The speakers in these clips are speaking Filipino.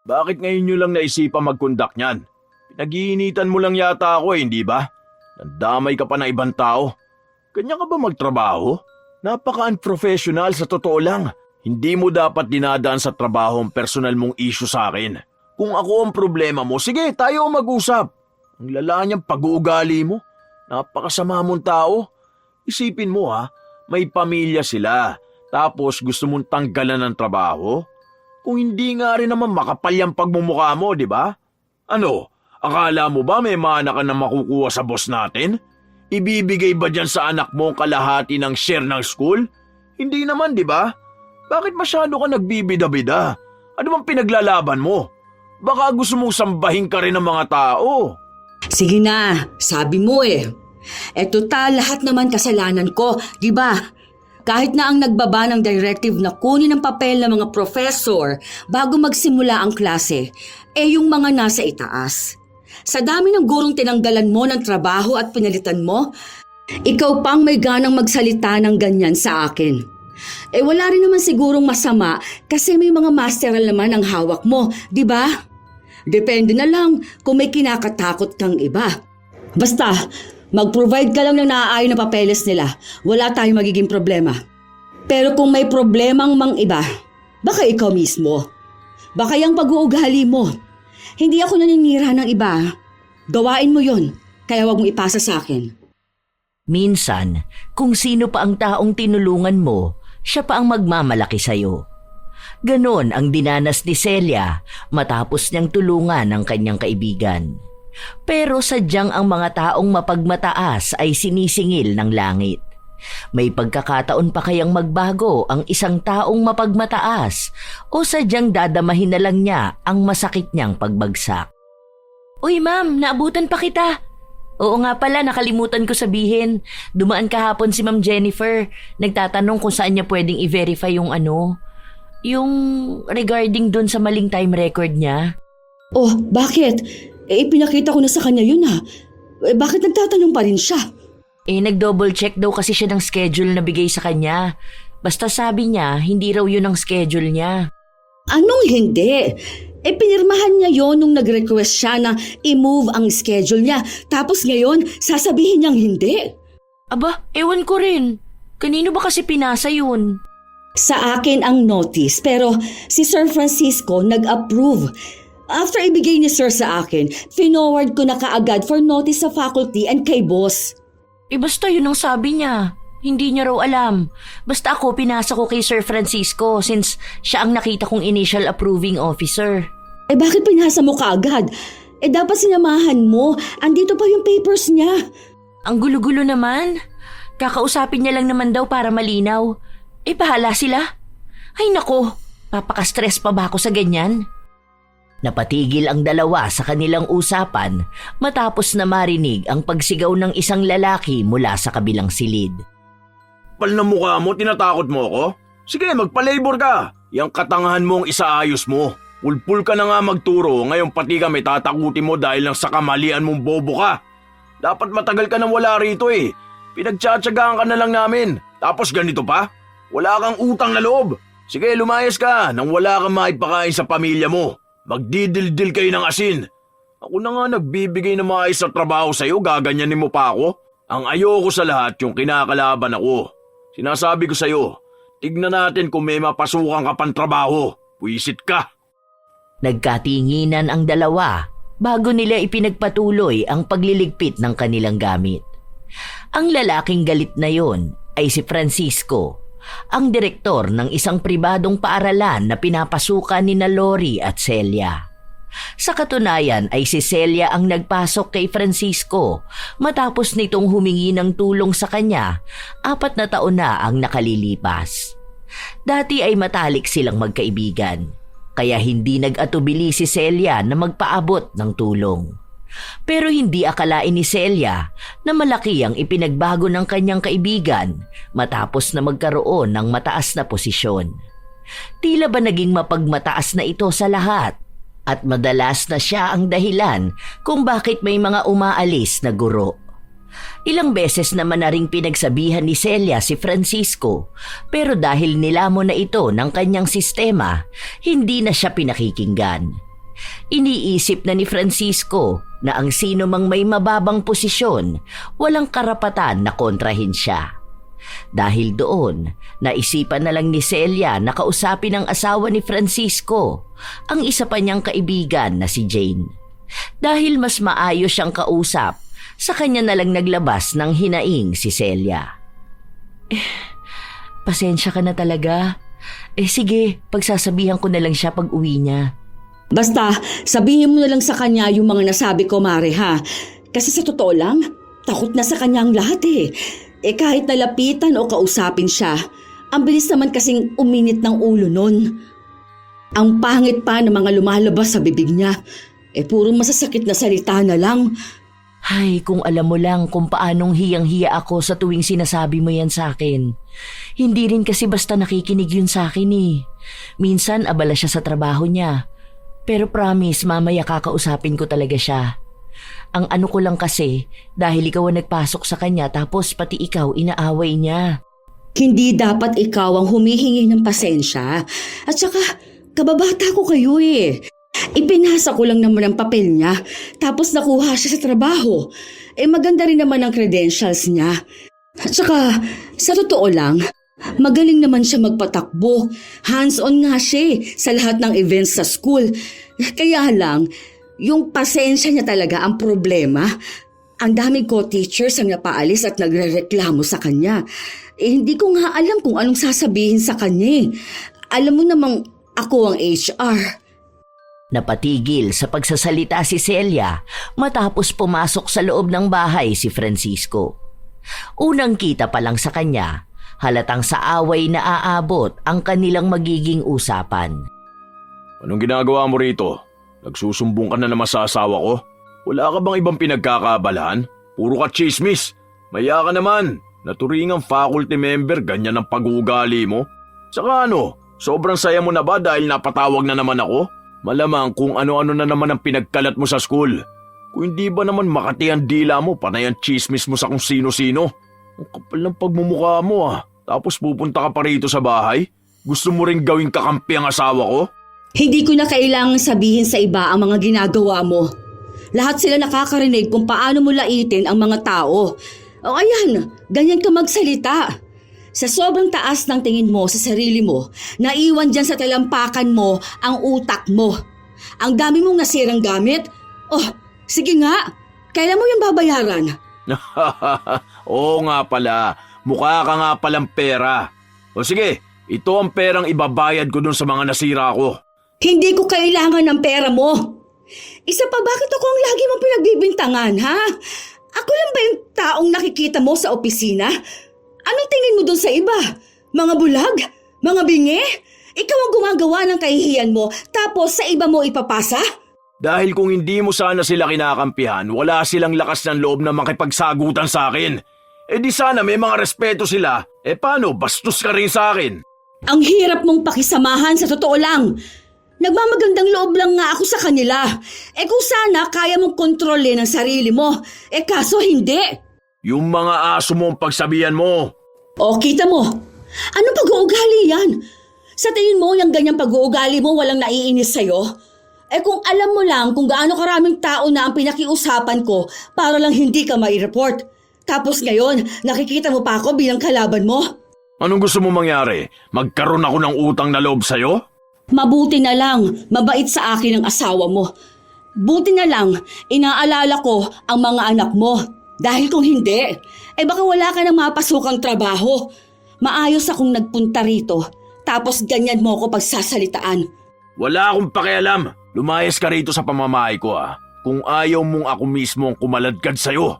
Bakit ngayon nyo lang naisipan mag-conduct niyan? Pinag-iinitan mo lang yata ako hindi ba? Nandamay ka pa ng ibang tao. Kanya ka ba magtrabaho? Napaka-unprofessional sa totoo lang. Hindi mo dapat dinadaan sa trabaho ang personal mong issue sa akin. Kung ako ang problema mo, sige tayo mag-usap. Ang lala niyang pag-uugali mo. Napakasama mong tao. Isipin mo may pamilya sila. Tapos gusto mong tanggalan ng trabaho? Kung hindi nga rin naman makapal yung pagmumukha mo, di ba? Ano, akala mo ba may mana ka na makukuha sa boss natin? Ibibigay ba dyan sa anak mo ang kalahati ng share ng school? Hindi naman, di ba? Bakit masyado ka nagbibida-bida? Ano bang pinaglalaban mo? Baka gusto mong sambahin ka rin ng mga tao. Sige na, sabi mo eh. Total, lahat naman kasalanan ko, di ba? Kahit na ang nagbaba ng directive na kunin ang papel ng mga professor bago magsimula ang klase, yung mga nasa itaas. Sa dami ng gurong tinanggalan mo ng trabaho at pinalitan mo, ikaw pang may ganang magsalita ng ganyan sa akin. Wala rin naman sigurong masama kasi may mga masteral naman ang hawak mo, di ba? Depende na lang kung may kinakatakot kang iba. Basta, mag-provide ka lang ng naaayon na papeles nila. Wala tayong magiging problema. Pero kung may problemang mang iba, baka ikaw mismo. Baka yung pag-uugali mo. Hindi ako naninira ng iba. Gawain mo yon, kaya wag mo ipasa sa akin. Minsan, kung sino pa ang taong tinulungan mo, siya pa ang magmamalaki sa'yo. Ganon ang dinanas ni Celia matapos niyang tulungan ang kanyang kaibigan. Pero sadyang ang mga taong mapagmataas ay sinisingil ng langit. May pagkakataon pa kayang magbago ang isang taong mapagmataas o sadyang dadamahin na lang niya ang masakit niyang pagbagsak. Uy ma'am, naabutan pa kita. Oo nga pala, nakalimutan ko sabihin. Dumaan kahapon si Ma'am Jennifer. Nagtatanong kung saan niya pwedeng i-verify yung yung regarding dun sa maling time record niya. Oh, bakit? Pinakita ko na sa kanya yun bakit nagtatanong pa rin siya? Nag-double check daw kasi siya ng schedule na bigay sa kanya. Basta sabi niya, hindi raw yun ang schedule niya. Anong hindi? Pinirmahan niya yon nung nag-request siya na i-move ang schedule niya. Tapos ngayon, sasabihin niyang hindi. Aba, ewan ko rin. Kanino ba kasi pinasa yun? Sa akin ang notice, pero si Sir Francisco nag-approve. After ibigay ni Sir sa akin, finoward ko na kaagad for notice sa faculty and kay boss. Basta yun ang sabi niya. Hindi niya raw alam. Basta ako pinasa ko kay Sir Francisco since siya ang nakita kong initial approving officer. Bakit pinasa mo kaagad? Dapat sinamahan mo. Andito pa yung papers niya. Ang gulo-gulo naman. Kakausapin niya lang naman daw para malinaw. Bahala sila. Ay nako, papaka-stress pa ba ako sa ganyan? Napatigil ang dalawa sa kanilang usapan matapos na marinig ang pagsigaw ng isang lalaki mula sa kabilang silid. Pal na mukha mo, tinatakot mo ako? Sige, magpa-labor ka. Yang katangahan mo ang isaayos mo. Pulpul ka na nga magturo, ngayon pati ka may tatakutin mo dahil lang sa kamalian mong bobo ka. Dapat matagal ka nang wala rito eh. Pinagtsatsagaan ka na lang namin. Tapos ganito pa? Wala kang utang na loob. Sige, lumayas ka nang wala kang maipakain sa pamilya mo. Magdidildil kayo ng asin. Ako na nga nagbibigay ng maayos sa trabaho sa'yo, gaganyanin mo pa ako? Ang ayoko sa lahat yung kinakalaban ako. Sinasabi ko sa'yo, tignan natin kung may mapasukan ka pang trabaho. Puwisit ka. Nagkatinginan ang dalawa bago nila ipinagpatuloy ang pagliligpit ng kanilang gamit. Ang lalaking galit na yon ay si Francisco, ang direktor ng isang pribadong paaralan na pinapasukan ni Lori at Celia. Sa katunayan ay si Celia ang nagpasok kay Francisco matapos nitong humingi ng tulong sa kanya 4 na taon na ang nakalilipas. Dati ay matalik silang magkaibigan, kaya hindi nag-atubili si Celia na magpaabot ng tulong. Pero hindi akalain ni Celia na malaki ang ipinagbago ng kanyang kaibigan matapos na magkaroon ng mataas na posisyon. Tila ba naging mapagmataas na ito sa lahat at madalas na siya ang dahilan kung bakit may mga umaalis na guro. Ilang beses naman na ring pinagsabihan ni Celia si Francisco, pero dahil nilamon na ito ng kanyang sistema, hindi na siya pinakikinggan. Iniisip na ni Francisco na ang sino mang may mababang posisyon, walang karapatan na kontrahin siya. Dahil doon, naisipan na lang ni Celia na kausapin ang asawa ni Francisco, ang isa pa niyang kaibigan na si Jane. Dahil mas maayos siyang kausap, sa kanya na lang naglabas ng hinaing si Celia. Pasensya ka na talaga. Sige, pagsasabihan ko na lang siya pag uwi niya. Basta, sabihin mo na lang sa kanya yung mga nasabi ko, Mare, ha? Kasi sa totoo lang, takot na sa kanya ang lahat eh. Kahit nalapitan o kausapin siya, ang bilis naman kasing uminit ng ulo nun. Ang pangit pa ng mga lumalabas sa bibig niya. Puro masasakit na salita na lang. Ay, kung alam mo lang kung paanong hiyang-hiya ako sa tuwing sinasabi mo yan sa akin. Hindi rin kasi basta nakikinig yun sa akin eh. Minsan abala siya sa trabaho niya. Pero promise, mamaya kakausapin ko talaga siya. Ang ano ko lang kasi, dahil ikaw ang nagpasok sa kanya tapos pati ikaw inaaway niya. Hindi dapat ikaw ang humihingi ng pasensya. At saka, kababata ko kayo eh. Ipinasa ko lang naman ang papel niya, tapos nakuha siya sa trabaho. Maganda rin naman ang credentials niya. At saka, sa totoo lang, magaling naman siya magpatakbo. Hands-on nga siya sa lahat ng events sa school. Kaya lang, yung pasensya niya talaga ang problema. Ang daming co-teachers ang napaalis at nagrereklamo sa kanya. Hindi ko nga alam kung anong sasabihin sa kanya. Alam mo namang ako ang HR. Napatigil sa pagsasalita si Celia matapos pumasok sa loob ng bahay si Francisco. Unang kita pa lang sa kanya, halatang sa away na aabot ang kanilang magiging usapan. Anong ginagawa mo rito? Nagsusumbong ka na naman sa asawa ko? Wala ka bang ibang pinagkakabalahan? Puro ka chismis. Maya ka naman. Naturingang faculty member, ganyan ang pag-uugali mo. Saka ano, sobrang saya mo na ba dahil napatawag na naman ako? Malamang kung ano-ano na naman ang pinagkalat mo sa school. Kung hindi ba naman makati ang dila mo, panay ang chismis mo sa kung sino-sino. Ang kapal ng pagmumukha mo ah. Tapos pupunta ka pa rito sa bahay? Gusto mo ring gawing kakampi ang asawa ko? Hindi ko na kailangang sabihin sa iba ang mga ginagawa mo. Lahat sila nakakarinig kung paano mo laitin ang mga tao. O ayan, ganyan ka magsalita. Sa sobrang taas ng tingin mo sa sarili mo, naiwan dyan sa talampakan mo ang utak mo. Ang dami mong nasirang gamit. Oh, sige nga, kailan mo yung babayaran? Oo nga pala, mukha ka nga palang pera. O sige, ito ang perang ibabayad ko dun sa mga nasira ko. Hindi ko kailangan ng pera mo. Isa pa, bakit ako ang lagi mong pinagbibintangan, ha? Ako lang ba yung taong nakikita mo sa opisina? Anong tingin mo doon sa iba? Mga bulag? Mga bingi? Ikaw ang gumagawa ng kahihiyan mo tapos sa iba mo ipapasa? Dahil kung hindi mo sana sila kinakampihan, wala silang lakas ng loob na makipagsagutan sa akin. Di sana may mga respeto sila. Paano? Bastos ka rin sa akin. Ang hirap mong pakisamahan sa totoo lang. Nagmamagandang loob lang nga ako sa kanila. Kung sana kaya mong kontrolin ang sarili mo. Kaso hindi. Yung mga aso mo ang pagsabihan mo. O, kita mo. Anong pag-uugali yan? Sa tingin mo, yung ganyang pag-uugali mo walang naiinis sa'yo? Kung alam mo lang kung gaano karaming tao na ang pinakiusapan ko para lang hindi ka mai-report. Tapos ngayon, nakikita mo pa ako bilang kalaban mo? Anong gusto mo mangyari? Magkaroon ako ng utang na loob sa'yo? Mabuti na lang, mabait sa akin ang asawa mo. Buti na lang, inaalala ko ang mga anak mo. Dahil kung hindi, baka wala ka nang mapasukang trabaho. Maayos akong nagpunta rito, tapos ganyan mo ako pagsasalitaan. Wala akong pakialam. Lumayas ka rito sa pamamahay ko ah. Kung ayaw mong ako mismo ang kumaladkad sa'yo.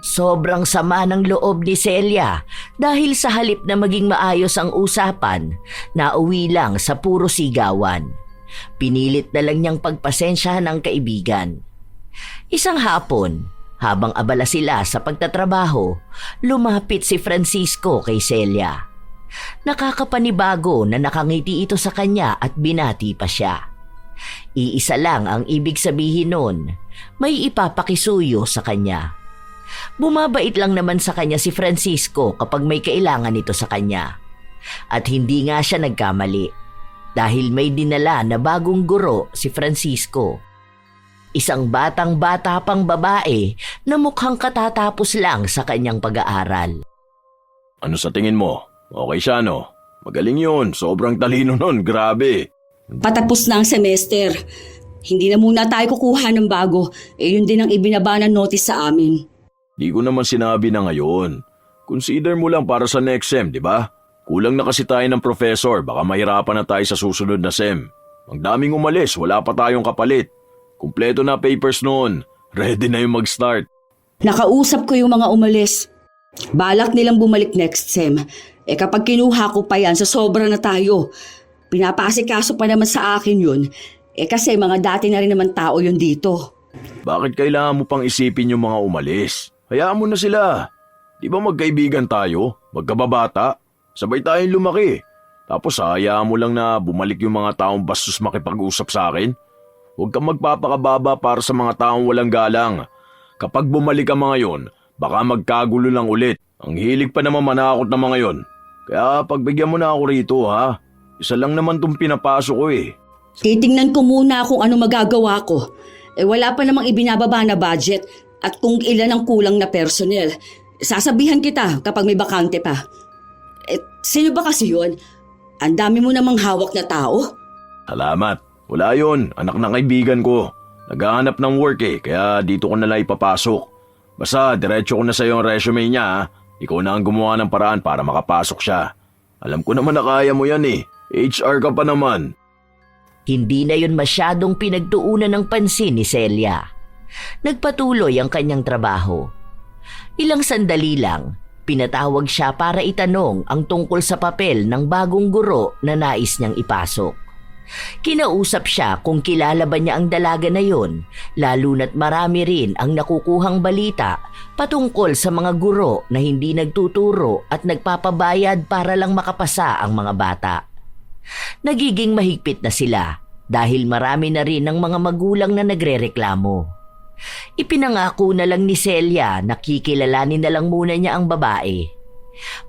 Sobrang sama ng loob ni Celia dahil sa halip na maging maayos ang usapan, nauwi lang sa puro sigawan. Pinilit na lang niyang pagpasensyahan ang kaibigan. Isang hapon, habang abala sila sa pagtatrabaho, lumapit si Francisco kay Celia. Nakakapanibago na nakangiti ito sa kanya at binati pa siya. Iisa lang ang ibig sabihin nun, may ipapakisuyo sa kanya. Bumabait lang naman sa kanya si Francisco kapag may kailangan ito sa kanya. At hindi nga siya nagkamali. dahil may dinala na bagong guro si Francisco. Isang batang-bata pang babae na mukhang katatapos lang sa kanyang pag-aaral. Ano sa tingin mo? Okay siya, no? Magaling yun. Sobrang talino nun. Grabe. Patapos na ang semester. Hindi na muna tayo kukuha ng bago. Yun din ang ibinaba ng notice sa amin. Di ko naman sinabi na ngayon. Consider mo lang para sa next sem, di ba? Kulang na kasi tayo ng professor. Baka mahirapan na tayo sa susunod na sem. Ang daming umalis. Wala pa tayong kapalit. Kumpleto na papers noon. Ready na yung mag-start. Nakausap ko yung mga umalis. Balak nilang bumalik next sem. Kapag kinuha ko pa yan, sa sobra na tayo. Pinapasikaso pa naman sa akin yun. Kasi mga dati na rin naman tao yun dito. Bakit kailangan mo pang isipin yung mga umalis? Hayaan mo na sila. Di ba magkaibigan tayo? Magkababata? Sabay tayong lumaki. Tapos hayaan mo lang na bumalik yung mga taong bastos makipag-usap sa akin? Huwag kang magpapakababa para sa mga taong walang galang. Kapag bumalik ang mga yon, baka magkagulo lang ulit. Ang hilig pa naman manakot ng mga yon. Kaya pagbigyan mo na ako rito, ha? Isa lang naman tong pinapasok ko eh. Titingnan ko muna kung ano magagawa ko. Wala pa namang ibinababa na budget at kung ilan ang kulang na personnel. Sasabihan kita kapag may bakante pa. Sino ba kasi yun? Ang dami mo namang hawak na tao. Salamat. Wala yun. Anak ng kaibigan ko. Naghahanap ng work eh, kaya dito ko nalang ipapasok. Basta diretso ko na sa iyo ang resume niya, ha? Ikaw na ang gumawa ng paraan para makapasok siya. Alam ko naman na kaya mo yan eh. HR ka pa naman. Hindi na yun masyadong pinagtuunan ng pansin ni Celia. Nagpatuloy ang kanyang trabaho. Ilang sandali lang, pinatawag siya para itanong ang tungkol sa papel ng bagong guro na nais niyang ipasok. Kinausap siya kung kilala ba niya ang dalaga na yon, lalo na't marami rin ang nakukuhang balita patungkol sa mga guro na hindi nagtuturo at nagpapabayad para lang makapasa ang mga bata. Nagiging mahigpit na sila dahil marami na rin ang mga magulang na nagrereklamo. Ipinangako na lang ni Celia na kikilalanin na lang muna niya ang babae.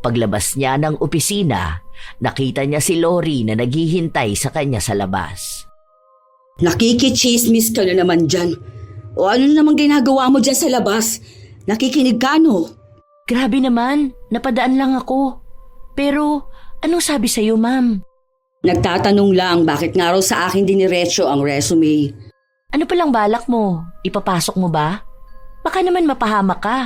Paglabas niya ng opisina, nakita niya si Lori na naghihintay sa kanya sa labas. Nakikichismis ka na naman dyan. O ano na naman ginagawa mo dyan sa labas? Nakikinig ka, no? Grabe naman, napadaan lang ako. Pero anong sabi sa'yo, ma'am? Nagtatanong lang bakit nga raw sa akin diniretso ang resume. Ano palang balak mo? Ipapasok mo ba? Baka naman mapahamak ka.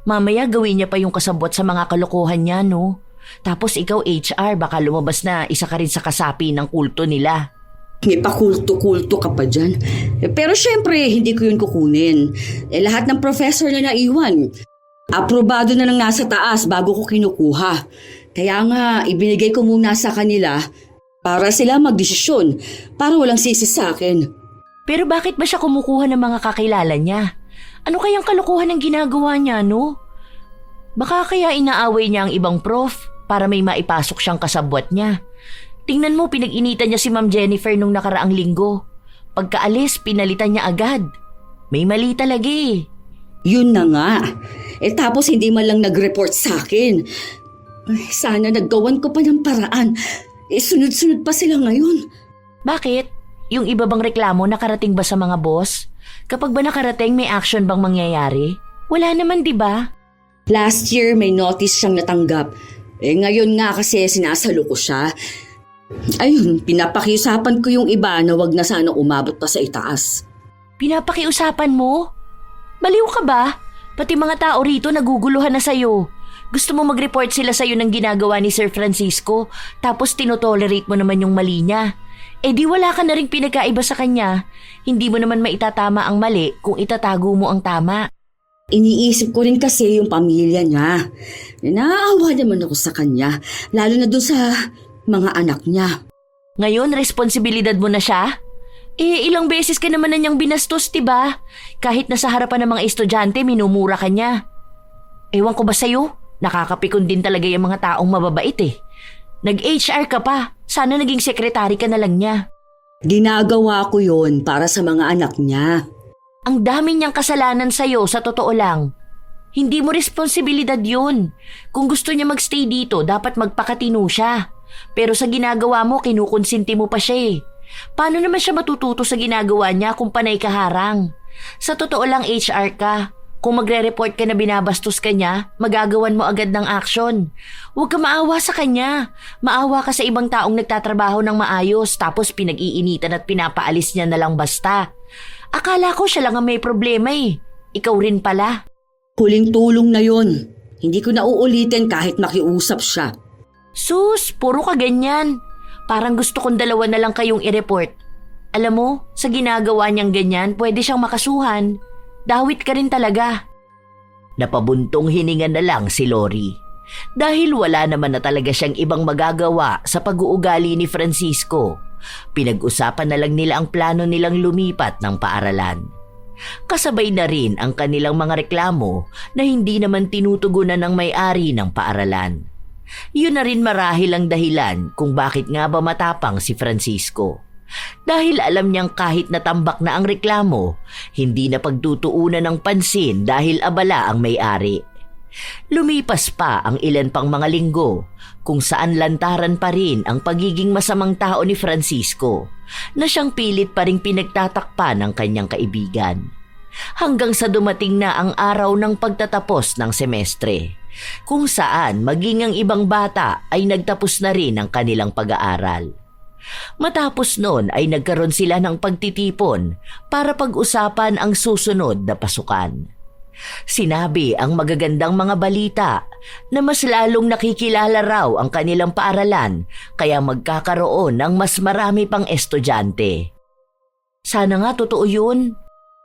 Mamaya gawin niya pa yung kasabwat sa mga kalokohan niya, no? Tapos ikaw HR, baka lumabas na isa ka rin sa kasapi ng kulto nila. May pakulto-kulto ka pa dyan. Pero syempre, hindi ko yun kukunin. Lahat ng professor na naiwan, aprobado na lang nasa taas bago ko kinukuha. Kaya nga, ibinigay ko muna sa kanila para sila magdesisyon, para walang sisi sa akin. Pero bakit ba siya kumukuha ng mga kakilala niya? Ano kayang kalokohan ang ginagawa niya, no? Baka kaya inaaway niya ang ibang prof para may maipasok siyang kasabwat niya. Tingnan mo, pinag-initan niya si Ma'am Jennifer nung nakaraang linggo. Pagkaalis, pinalitan niya agad. May mali talaga eh. Yun na nga. Tapos hindi man lang nag-report sa akin. Sana naggawan ko pa ng paraan. Sunod-sunod pa sila ngayon. Bakit? Yung iba bang reklamo nakarating ba sa mga boss? Kapag ba nakarating, may action bang mangyayari? Wala naman, di ba? Last year, may notice siyang natanggap. Ngayon nga kasi sinasalo ko siya. Ayun, pinapakiusapan ko yung iba na wag na sana umabot pa sa itaas. Pinapakiusapan mo? Baliw ka ba? Pati mga tao rito naguguluhan na sa'yo. Gusto mo mag-report sila sa'yo ng ginagawa ni Sir Francisco, tapos tinotolerate mo naman yung mali niya. Di wala ka na rin pinagkaiba sa kanya. Hindi mo naman maitatama ang mali kung itatago mo ang tama. Iniisip ko rin kasi yung pamilya niya. Naaawa naman ako sa kanya, lalo na doon sa mga anak niya. Ngayon, responsibilidad mo na siya? Ilang beses ka naman na niyang binastos, diba? Kahit nasa harapan ng mga estudyante, minumura ka niya. Ewan ko ba sa'yo? Nakakapikon din talaga yung mga taong mababait eh. Nag-HR ka pa. Sana naging sekretary ka na lang niya. Ginagawa ko yon para sa mga anak niya. Ang dami niyang kasalanan sa'yo, sa totoo lang. Hindi mo responsibilidad yun. Kung gusto niya magstay dito, dapat magpakatino siya. Pero sa ginagawa mo, kinukonsinti mo pa siya eh. Paano naman siya matututo sa ginagawa niya kung panay kaharang? Sa totoo lang HR ka. Kung magre-report ka na binabastos ka niya, magagawan mo agad ng action. Huwag ka maawa sa kanya. Maawa ka sa ibang taong nagtatrabaho ng maayos tapos pinag-iinitan at pinapaalis niya na lang basta. Akala ko siya lang ang may problema eh. Ikaw rin pala. Huling tulong na yon. Hindi ko na uulitin kahit makiusap siya. Sus, puro ka ganyan. Parang gusto kong dalawa na lang kayong i-report. Alam mo, sa ginagawa niyang ganyan, pwede siyang makasuhan. Dawit ka rin talaga. Napabuntong hininga na lang si Lori. Dahil wala naman na talaga siyang ibang magagawa sa pag-uugali ni Francisco, pinag-usapan na lang nila ang plano nilang lumipat ng paaralan. Kasabay na rin ang kanilang mga reklamo na hindi naman tinutugunan ng may-ari ng paaralan. Yun na rin marahil ang dahilan kung bakit nga ba matapang si Francisco. Dahil alam niyang kahit natambak na ang reklamo, hindi na pagtutuunan ng pansin dahil abala ang may-ari. Lumipas pa ang ilan pang mga linggo kung saan lantaran pa rin ang pagiging masamang tao ni Francisco na siyang pilit pa rin pinagtatakpan ng kanyang kaibigan. Hanggang sa dumating na ang araw ng pagtatapos ng semestre, kung saan maging ang ibang bata ay nagtapos na rin ang kanilang pag-aaral. Matapos noon ay nagkaroon sila ng pagtitipon para pag-usapan ang susunod na pasukan. Sinabi ang magagandang mga balita na mas lalong nakikilala raw ang kanilang paaralan kaya magkakaroon ng mas marami pang estudyante. Sana nga totoo yun.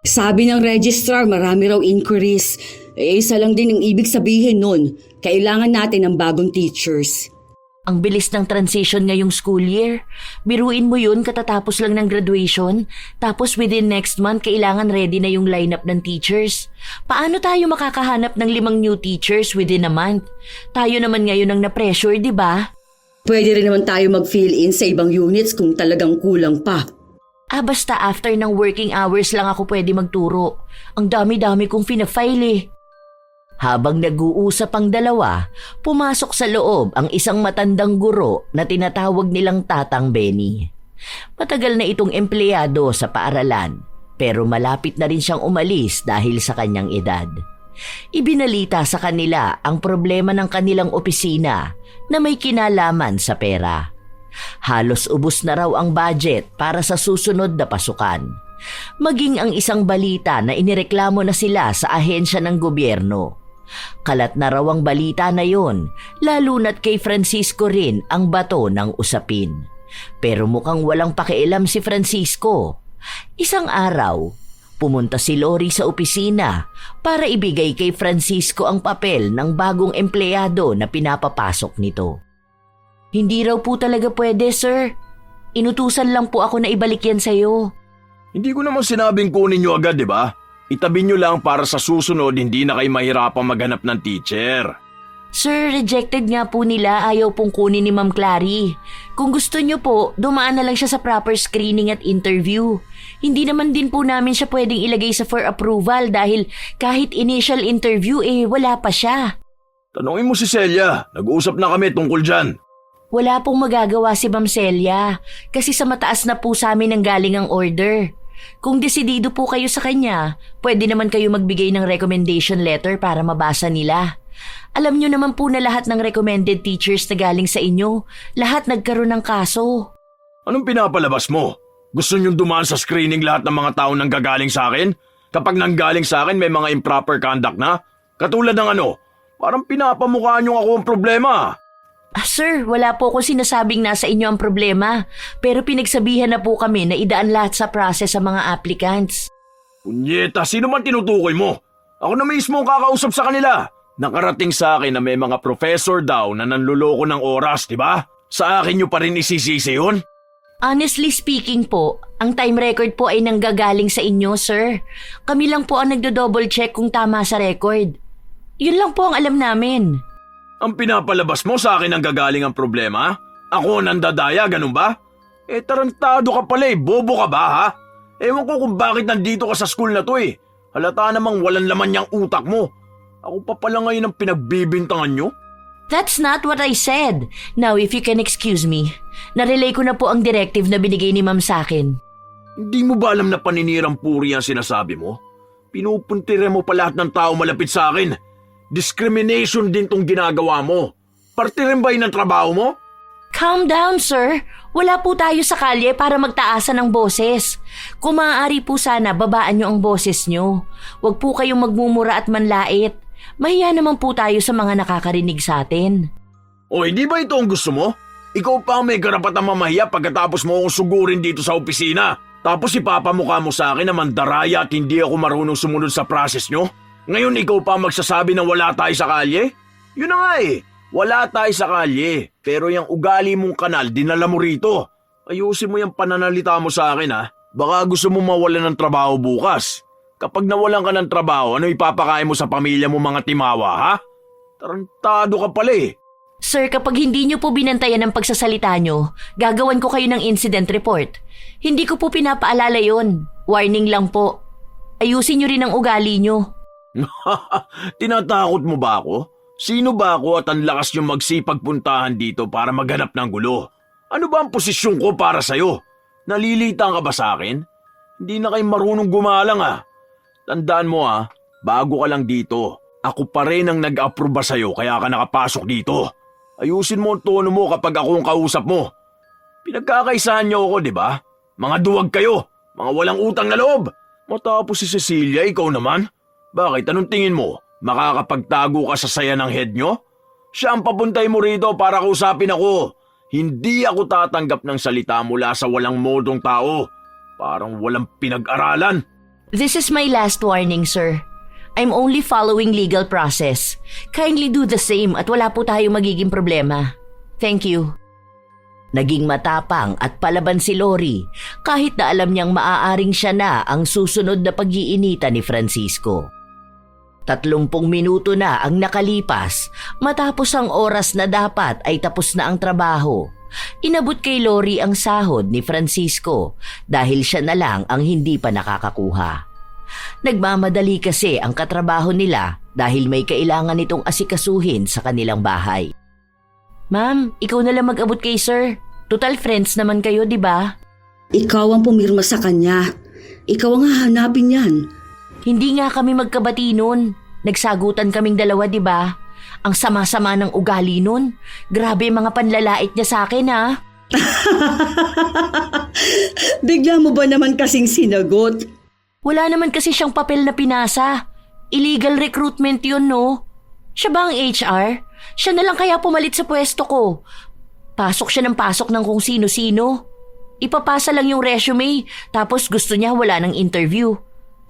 Sabi ng registrar, marami raw inquiries. Isa lang din ang ibig sabihin nun. Kailangan natin ng bagong teachers. Ang bilis ng transition ngayong school year. Biruin mo yun katatapos lang ng graduation. Tapos within next month, kailangan ready na yung lineup ng teachers. Paano tayo makakahanap ng 5 new teachers within a month? Tayo naman ngayon ang na-pressure, di ba? Pwede rin naman tayo mag-fill in sa ibang units kung talagang kulang pa. Basta after ng working hours lang ako pwede magturo. Ang dami-dami kong fina-file eh. Habang nag-uusap ang dalawa, pumasok sa loob ang isang matandang guro na tinatawag nilang Tatang Benny. Matagal na itong empleyado sa paaralan, pero malapit na rin siyang umalis dahil sa kanyang edad. Ibinalita sa kanila ang problema ng kanilang opisina na may kinalaman sa pera. Halos ubos na raw ang budget para sa susunod na pasukan. Maging ang isang balita na inireklamo na sila sa ahensya ng gobyerno. Kalat na raw ang balita na yon, lalo na't kay Francisco rin ang bato ng usapin. Pero mukhang walang pakialam si Francisco. Isang araw, pumunta si Lori sa opisina para ibigay kay Francisco ang papel ng bagong empleyado na pinapapasok nito. Hindi raw po talaga pwede, sir. Inutusan lang po ako na ibalik yan sa'yo. Hindi ko naman sinabing kunin nyo agad, di ba? Itabi nyo lang para sa susunod hindi na kayo mahirapang maghanap ng teacher. Sir, rejected nga po nila, ayaw pong kunin ni Ma'am Clary. Kung gusto nyo po, dumaan na lang siya sa proper screening at interview. Hindi naman din po namin siya pwedeng ilagay sa for approval dahil kahit initial interview wala pa siya. Tanungin mo si Celia, nag-uusap na kami tungkol dyan. Wala pong magagawa si Ma'am Celia kasi sa mataas na po sa amin ang galing ang order. Kung desidido po kayo sa kanya, pwede naman kayo magbigay ng recommendation letter para mabasa nila. Alam nyo naman po na lahat ng recommended teachers na galing sa inyo, lahat nagkaroon ng kaso. Anong pinapalabas mo? Gusto nyong dumaan sa screening lahat ng mga tao nang gagaling sa akin? Kapag nanggaling sa akin may mga improper conduct na? Katulad ng ano? Parang pinapamukha nyo ako ang problema. Sir, wala po akong sinasabing nasa inyo ang problema. Pero pinagsabihan na po kami na idaan lahat sa process sa mga applicants. Punyeta, sino man tinutukoy mo? Ako na mismo ang kakausap sa kanila. Nakarating sa akin na may mga professor daw na nanluloko ng oras, di ba? Sa akin nyo pa rin isisisi yun? Honestly speaking po, ang time record po ay nanggagaling sa inyo, sir. Kami lang po ang nagdo-double check kung tama sa record. Yun lang po ang alam namin. Ang pinapalabas mo sa akin ang gagaling ang problema? Ako nandadaya, ganun ba? Tarantado ka pala bobo ka ba ha? Ewan ko kung bakit nandito ka sa school na to Halata namang walang laman niyang utak mo. Ako pa pala ngayon ang pinagbibintangan nyo? That's not what I said. Now, if you can excuse me, narelay ko na po ang directive na binigay ni ma'am sa akin. Hindi mo ba alam na paninirang puri ang sinasabi mo? Pinupuntire mo pa lahat ng tao malapit sa akin. Discrimination din tong ginagawa mo. Parte rin ba yun ng trabaho mo? Calm down, sir. Wala po tayo sa kalye para magtaasan ng boses. Kung maaari po sana, babaan nyo ang boses nyo. Huwag po kayong magmumura at manlait. Mahiya naman po tayo sa mga nakakarinig sa atin. O hindi ba ito ang gusto mo? Ikaw pa ang may karapatang mamahiya pagkatapos mo akong sugurin dito sa opisina. Tapos ipapamukha mo sa akin na mandaraya at hindi ako marunong sumunod sa process nyo? Ngayon ikaw pa magsasabi na wala tayo sa kalye? Yun na nga eh. Wala tayo sa kalye, pero yung ugali mong kanal dinala mo rito. Ayusin mo yung pananalita mo sa akin ha. Baka gusto mo mawalan ng trabaho bukas. Kapag nawalan ka ng trabaho, ano ipapakain mo sa pamilya mo mga timawa ha? Tarantado ka pala eh. Sir, kapag hindi nyo po binantayan ang pagsasalita nyo, gagawan ko kayo ng incident report. Hindi ko po pinapaalala yon. Warning lang po. Ayusin nyo rin ang ugali nyo. Tinatakot mo ba ako? Sino ba ako at ang lakas niyong magsipagpuntahan dito para maghanap ng gulo? Ano ba ang posisyon ko para sa'yo? Nalilitang ka ba sa akin? Hindi na kayo marunong gumalang ah. Tandaan mo ah, bago ka lang dito. Ako pa rin ang nag-aproba sa'yo kaya ka nakapasok dito. Ayusin mo ang tono mo kapag ako ang kausap mo. Pinagkakaisahan niyo ako, di ba? Mga duwag kayo, mga walang utang na loob. Matapos si Cecilia, ikaw naman? Bakit? Anong tingin mo? Makakapagtago ka sa saya ng head nyo? Siya ang papuntay mo rito para kausapin ako. Hindi ako tatanggap ng salita mula sa walang modong tao. Parang walang pinag-aralan. This is my last warning, sir. I'm only following legal process. Kindly do the same at wala po tayong magiging problema. Thank you. Naging matapang at palaban si Lori kahit na alam niyang maaaring siya na ang susunod na pag-iinitan ni Francisco. 30 minuto na ang nakalipas matapos ang oras na dapat ay tapos na ang trabaho. Inabot kay Lori ang sahod ni Francisco dahil siya na lang ang hindi pa nakakakuha. Nagmamadali kasi ang katrabaho nila dahil may kailangan itong asikasuhin sa kanilang bahay. Ma'am, ikaw na lang mag-abot kay sir. Total friends naman kayo, di ba? Ikaw ang pumirma sa kanya. Ikaw ang hahanapin yan. Hindi nga kami magkabati nun. Nagsagutan kaming dalawa, di ba? Ang sama-sama ng ugali nun. Grabe mga panlalait niya sa akin, ha? Bigla mo ba naman kasing sinagot? Wala naman kasi siyang papel na pinasa. Illegal recruitment yun, no? Siya ba ang HR? Siya na lang kaya pumalit sa pwesto ko. Pasok siya ng pasok ng kung sino-sino. Ipapasa lang yung resume, tapos gusto niya wala ng interview.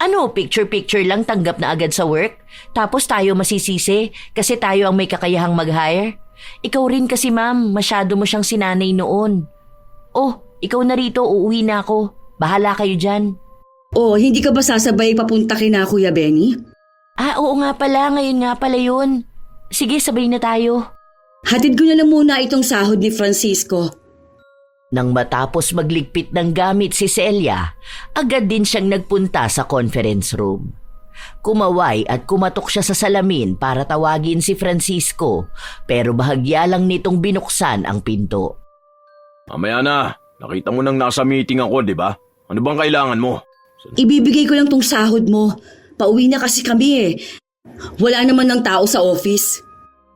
Ano, picture-picture lang tanggap na agad sa work? Tapos tayo masisisi kasi tayo ang may kakayahang mag-hire? Ikaw rin kasi ma'am, masyado mo siyang sinanay noon. Oh, ikaw na rito, uuwi na ako. Bahala kayo dyan. Oh, hindi ka ba sasabay papunta kina Kuya Benny? Ah, oo nga pala, ngayon nga pala yun. Sige, sabay na tayo. Hatid ko na lang muna itong sahod ni Francisco. Nang matapos magligpit ng gamit si Celia, agad din siyang nagpunta sa conference room. Kumaway at kumatok siya sa salamin para tawagin si Francisco, pero bahagya lang nitong binuksan ang pinto. Mamaya na, nakita mo nang nasa meeting ako, di ba? Ano bang kailangan mo? Ibibigay ko lang tong sahod mo. Pauwi na kasi kami eh. Wala naman ng tao sa office.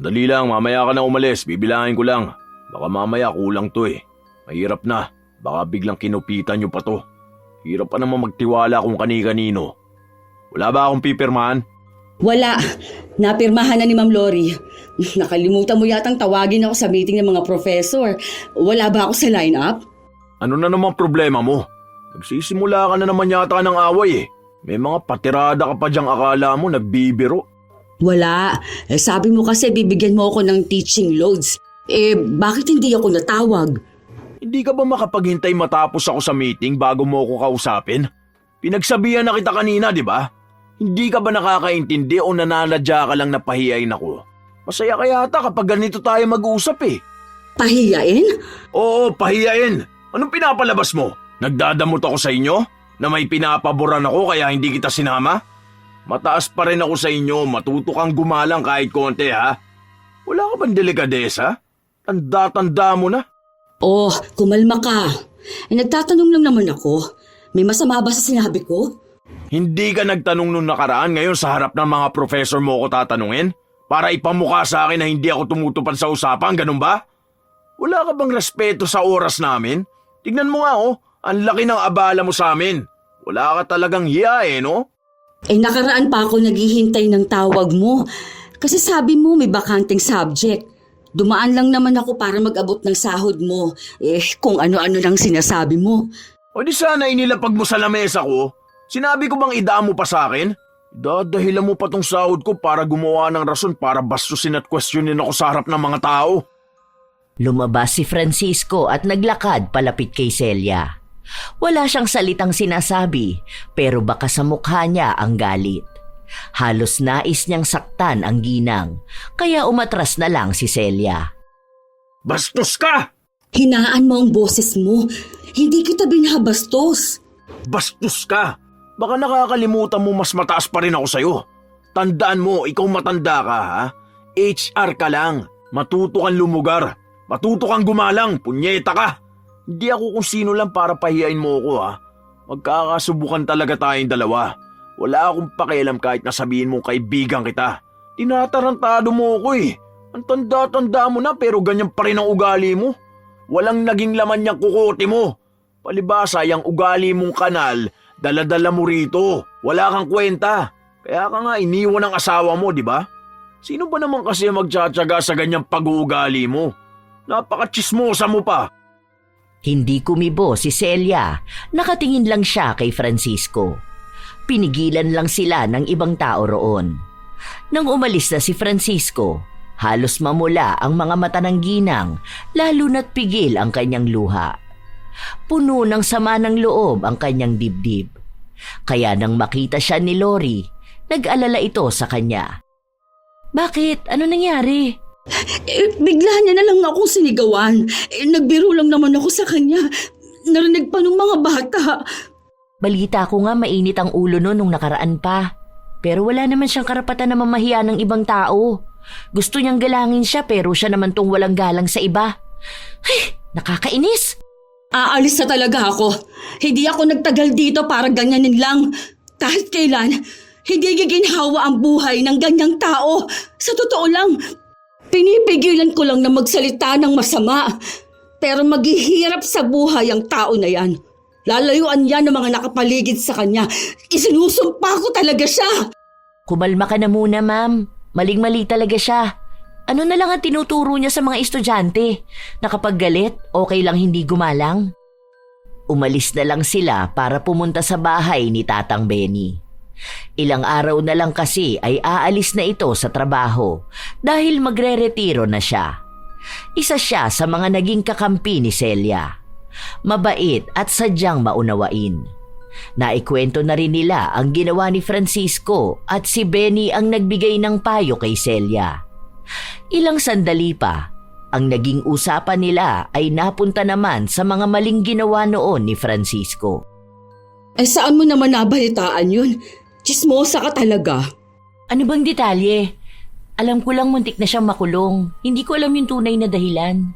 Dali lang, mamaya ka na umalis, bibilangin ko lang. Baka mamaya kulang to eh. Mahirap na, baka biglang kinupitan nyo pa to. Hirap pa naman magtiwala kung kani-kanino. Wala ba akong pipirmahan? Wala. Napirmahan na ni Ma'am Lori. Nakalimutan mo yatang tawagin ako sa meeting ng mga professor. Wala ba ako sa lineup? Ano na namang problema mo? Nagsisimula ka na naman yata ng away eh. May mga patirada ka pa diyang akala mo nagbibiro. Wala. Sabi mo kasi bibigyan mo ako ng teaching loads. Bakit hindi ako natawag? Hindi ka ba makapaghintay matapos ako sa meeting bago mo ako kausapin? Pinagsabihan na kita kanina, di ba? Hindi ka ba nakakaintindi o nananadya ka lang na pahiyain ako? Masaya ka yata kapag ganito tayo mag-uusap eh. Pahiyain? Oo, pahiyain. Anong pinapalabas mo? Nagdadamot ako sa inyo? Na may pinapaboran ako kaya hindi kita sinama? Mataas pa rin ako sa inyo, matuto kang gumalang kahit konti ha? Wala ka bang delikadesa? Tanda-tanda mo na. Oh, kumalma ka. Nagtatanong lang naman ako. May masama ba sa sinabi ko? Hindi ka nagtanong nung nakaraan, ngayon sa harap ng mga professor mo ko tatanungin? Para ipamukha sa akin na hindi ako tumutupad sa usapan, ganun ba? Wala ka bang respeto sa oras namin? Tignan mo nga ang laki ng abala mo sa amin. Wala ka talagang hiya no? Nakaraan pa ako naghihintay ng tawag mo. Kasi sabi mo may bakanting subject. Dumaan lang naman ako para mag-abot ng sahod mo. Kung ano-ano lang sinasabi mo. O di sana inilapag mo sa lamesa ko. Sinabi ko bang idaan mo pa sa akin? Dadahilan mo pa tong sahod ko para gumawa ng rason para bastusin at questionin ako sa harap ng mga tao. Lumabas si Francisco at naglakad palapit kay Celia. Wala siyang salitang sinasabi, pero baka sa mukha niya ang galit. Halos nais niyang saktan ang ginang, kaya umatras na lang si Celia. Bastos ka! Hinaan mo ang boses mo. Hindi kita binabastos. Bastos ka! Baka nakakalimutan mo mas mataas pa rin ako sa'yo. Tandaan mo, ikaw matanda ka ha? HR ka lang. Matuto kang lumugar. Matuto kang gumalang. Punyeta ka. Hindi ako kung sino lang para pahiyain mo ako ha. Magkakasubukan talaga tayong dalawa. Wala akong pakialam kahit nasabihin mong kaibigan kita. Tinatarantado mo ako Ang tanda-tanda mo na pero ganyan pa rin ang ugali mo. Walang naging laman niyang kukote mo. Palibasa yung ugali mong kanal, dala-dala mo rito. Wala kang kwenta. Kaya ka nga iniwan ng asawa mo, di ba? Sino ba naman kasi magtsatsaga sa ganyang pag-uugali mo? Napaka-chismosa mo pa. Hindi kumibo si Celia, nakatingin lang siya kay Francisco. Pinigilan lang sila ng ibang tao roon. Nang umalis na si Francisco, halos mamula ang mga mata ng ginang, lalo na't pigil ang kanyang luha. Puno ng sama ng loob ang kanyang dibdib. Kaya nang makita siya ni Lori, nag-alala ito sa kanya. Bakit? Ano nangyari? Bigla niya na lang akong sinigawan. Nagbiro lang naman ako sa kanya. Narinig pa ng mga bata. Balita ko nga mainit ang ulo nung nakaraan pa. Pero wala naman siyang karapatan na mamahiya ng ibang tao. Gusto niyang galangin siya pero siya naman tong walang galang sa iba. Ay, nakakainis! Aalis na talaga ako. Hindi ako nagtagal dito para ganyanin lang. Kahit kailan, hindi giginhawa ang buhay ng ganyang tao. Sa totoo lang, pinipigilan ko lang na magsalita ng masama. Pero maghihirap sa buhay ang tao na yan. Lalayuan yan ng mga nakapaligid sa kanya. Isinusumpa ko talaga siya. Kumalma ka na muna, ma'am. Maling-mali talaga siya. Ano na lang ang tinuturo niya sa mga estudyante? Na kapag galit, okay lang hindi gumalang? Umalis na lang sila para pumunta sa bahay ni Tatang Benny. Ilang araw na lang kasi ay aalis na ito sa trabaho dahil magre-retiro na siya. Isa siya sa mga naging kakampi ni Celia. Mabait at sadyang maunawain. Naikwento na rin nila ang ginawa ni Francisco at si Benny ang nagbigay ng payo kay Celia. Ilang sandali pa, ang naging usapan nila ay napunta naman sa mga maling ginawa noon ni Francisco. Saan mo naman nabalitaan yun? Chismosa ka talaga. Ano bang detalye? Alam ko lang muntik na siyang makulong. Hindi ko alam yung tunay na dahilan.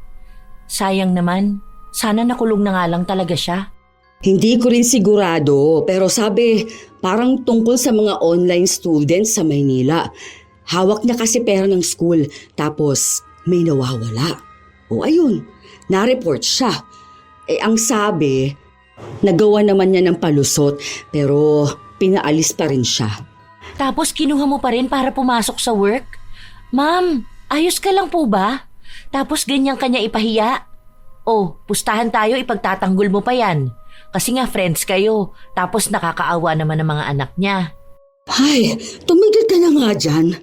Sayang naman. Sana nakulong na nga lang talaga siya. Hindi ko rin sigurado, pero sabi, parang tungkol sa mga online students sa Maynila. Hawak niya kasi pera ng school, tapos may nawawala. O ayun, na-report siya. Ang sabi, nagawa naman niya ng palusot, pero pinaalis pa rin siya. Tapos kinuha mo pa rin para pumasok sa work? Ma'am, ayos ka lang po ba? Tapos ganyan kanya ipahiya? Oh, pustahan tayo, ipagtatanggol mo pa yan. Kasi nga friends kayo, tapos nakakaawa naman ng mga anak niya. Ay, tumigil ka na nga dyan.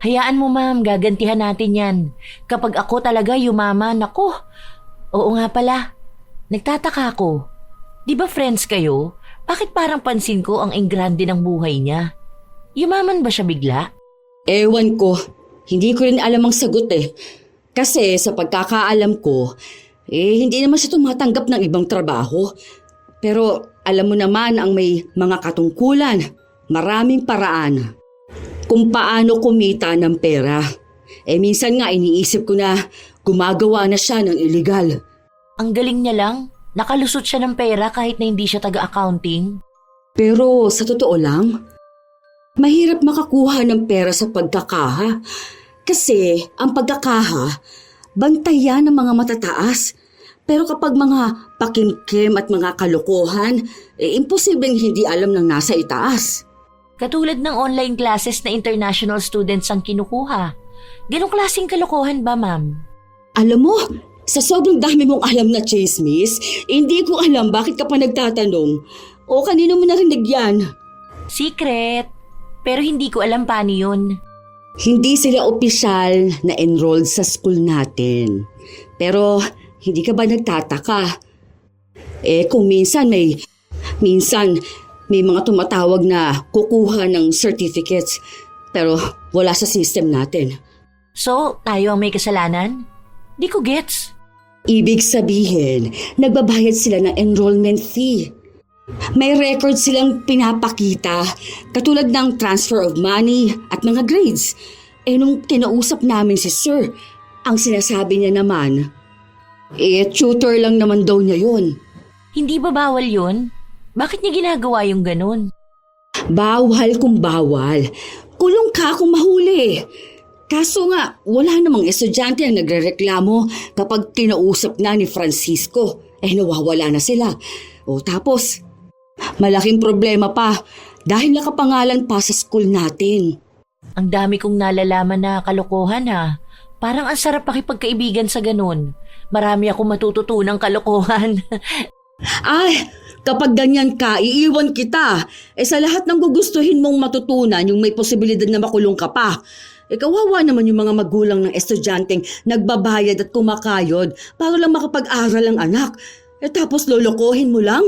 Hayaan mo ma'am, gagantihan natin yan. Kapag ako talaga yumaman, ako. Oo nga pala, nagtataka ako. Di ba friends kayo? Bakit parang pansin ko ang ingrande ng buhay niya? Yumaman ba siya bigla? Ewan ko, hindi ko rin alam ang sagot Kasi sa pagkakaalam ko, hindi naman siya tumatanggap ng ibang trabaho. Pero alam mo naman ang may mga katungkulan, maraming paraan kung paano kumita ng pera. Minsan nga iniisip ko na gumagawa na siya ng illegal. Ang galing niya lang. Nakalusot siya ng pera kahit na hindi siya taga-accounting. Pero sa totoo lang, mahirap makakuha ng pera sa pagkakaha. Kasi ang pagkakaha, bantayan ng mga matataas. Pero kapag mga pakimkim at mga kalokohan, imposibleng hindi alam ng nasa itaas. Katulad ng online classes na international students ang kinukuha. Ganong klaseng kalokohan ba, ma'am? Alam mo, sa sobrang dami mong alam na chismis, hindi ko alam bakit ka pa nagtatanong. O kanino mo narinig yan? Secret. Pero hindi ko alam paano yun. Hindi sila opisyal na enrolled sa school natin. Pero hindi ka ba nagtataka? Kung minsan may mga tumatawag na kukuha ng certificates pero wala sa system natin. So, tayo ang may kasalanan? Di ko gets. Ibig sabihin, nagbabayad sila ng enrollment fee. May record silang pinapakita, katulad ng transfer of money at mga grades. Nung kinausap namin si Sir, ang sinasabi niya naman, tutor lang naman daw niya yun. Hindi ba bawal yun? Bakit niya ginagawa yung ganun? Bawal kung bawal. Kulong ka kung mahuli. Kaso nga, wala namang estudyante ang nagrereklamo kapag kinausap na ni Francisco. Nawawala na sila. Tapos, malaking problema pa dahil nakapangalan pa sa school natin. Ang dami kong nalalaman na kalokohan ha. Parang ang sarap pakipagkaibigan sa ganun. Marami akong matututunang kalokohan. Ay, kapag ganyan ka, iiwan kita. Sa lahat ng gugustuhin mong matutunan, yung may posibilidad na makulong ka pa. Kawawa naman yung mga magulang ng estudyanteng nagbabayad at kumakayod para lang makapag-aral ang anak. Tapos lolokohin mo lang?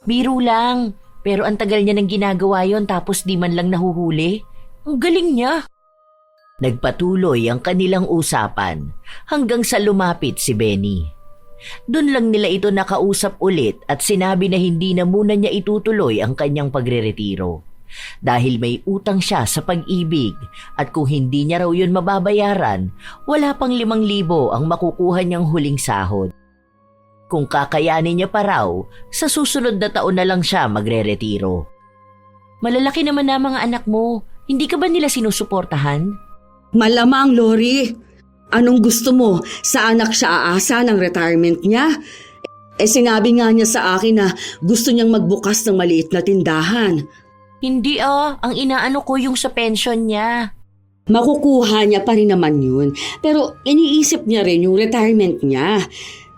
Biro lang. Pero ang tagal niya nang ginagawa yon tapos di man lang nahuhuli. Ang galing niya. Nagpatuloy ang kanilang usapan hanggang sa lumapit si Benny. Doon lang nila ito nakausap ulit at sinabi na hindi na muna niya itutuloy ang kanyang pagreretiro. Dahil may utang siya sa pag-ibig at kung hindi niya raw yun mababayaran, wala pang 5,000 ang makukuha niyang huling sahod. Kung kakayanin niya pa raw, sa susunod na taon na lang siya magreretiro. Malalaki naman na mga anak mo, hindi ka ba nila sinusuportahan? Malamang, Lori. Anong gusto mo? Sa anak siya aasa ng retirement niya? Sinabi nga niya sa akin na gusto niyang magbukas ng maliit na tindahan. Hindi ang inaano ko yung sa pension niya. Makukuha niya pa rin naman yun. Pero iniisip niya rin yung retirement niya.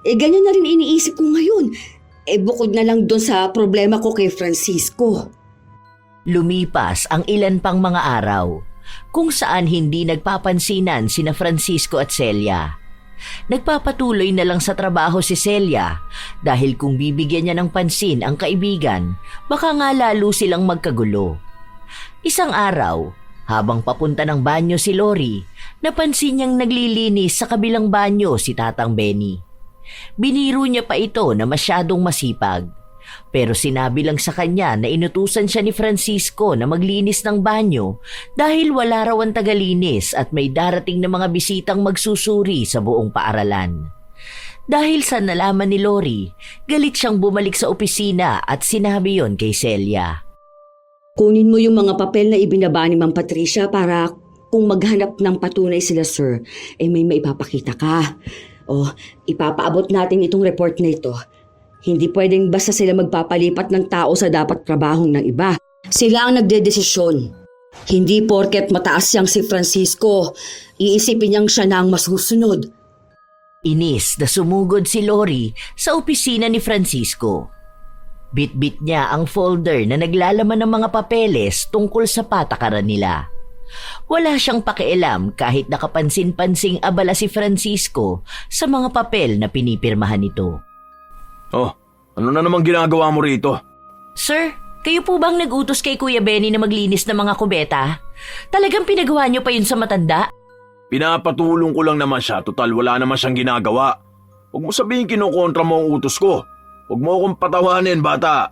Ganyan na rin iniisip ko ngayon. Bukod na lang doon sa problema ko kay Francisco. Lumipas ang ilan pang mga araw kung saan hindi nagpapansinan sina Francisco at Celia. Nagpapatuloy na lang sa trabaho si Celia dahil kung bibigyan niya ng pansin ang kaibigan, baka nga lalo silang magkagulo. Isang araw, habang papunta ng banyo si Lori, napansin niyang naglilinis sa kabilang banyo si Tatang Benny. Biniro niya pa ito na masyadong masipag. Pero sinabi lang sa kanya na inutusan siya ni Francisco na maglinis ng banyo dahil wala raw ang tagalinis at may darating na mga bisitang magsusuri sa buong paaralan. Dahil sa nalaman ni Lori, galit siyang bumalik sa opisina at sinabi yon kay Celia. Kunin mo yung mga papel na ibinaba ni Ma'am Patricia para kung maghanap ng patunay sila, sir, may maipapakita ka. Ipapaabot natin itong report na ito. Hindi pwedeng basta sila magpapalipat ng tao sa dapat trabahong ng iba. Sila ang nagdedesisyon. Hindi porket mataas siyang si Francisco, iisipin niyang siya na ang masusunod. Inis na sumugod si Lori sa opisina ni Francisco. Bit-bit niya ang folder na naglalaman ng mga papeles tungkol sa patakaran nila. Wala siyang pakialam kahit nakapansin-pansing abala si Francisco sa mga papel na pinipirmahan nito. Ano na namang ginagawa mo rito? Sir, kayo po bang nag-utos kay Kuya Benny na maglinis ng mga kubeta? Talagang pinagawa niyo pa yun sa matanda? Pinapatulong ko lang naman siya, total wala naman siyang ginagawa. Huwag mo sabihin kinukontra mo ang utos ko. Huwag mo akong patawanin, bata.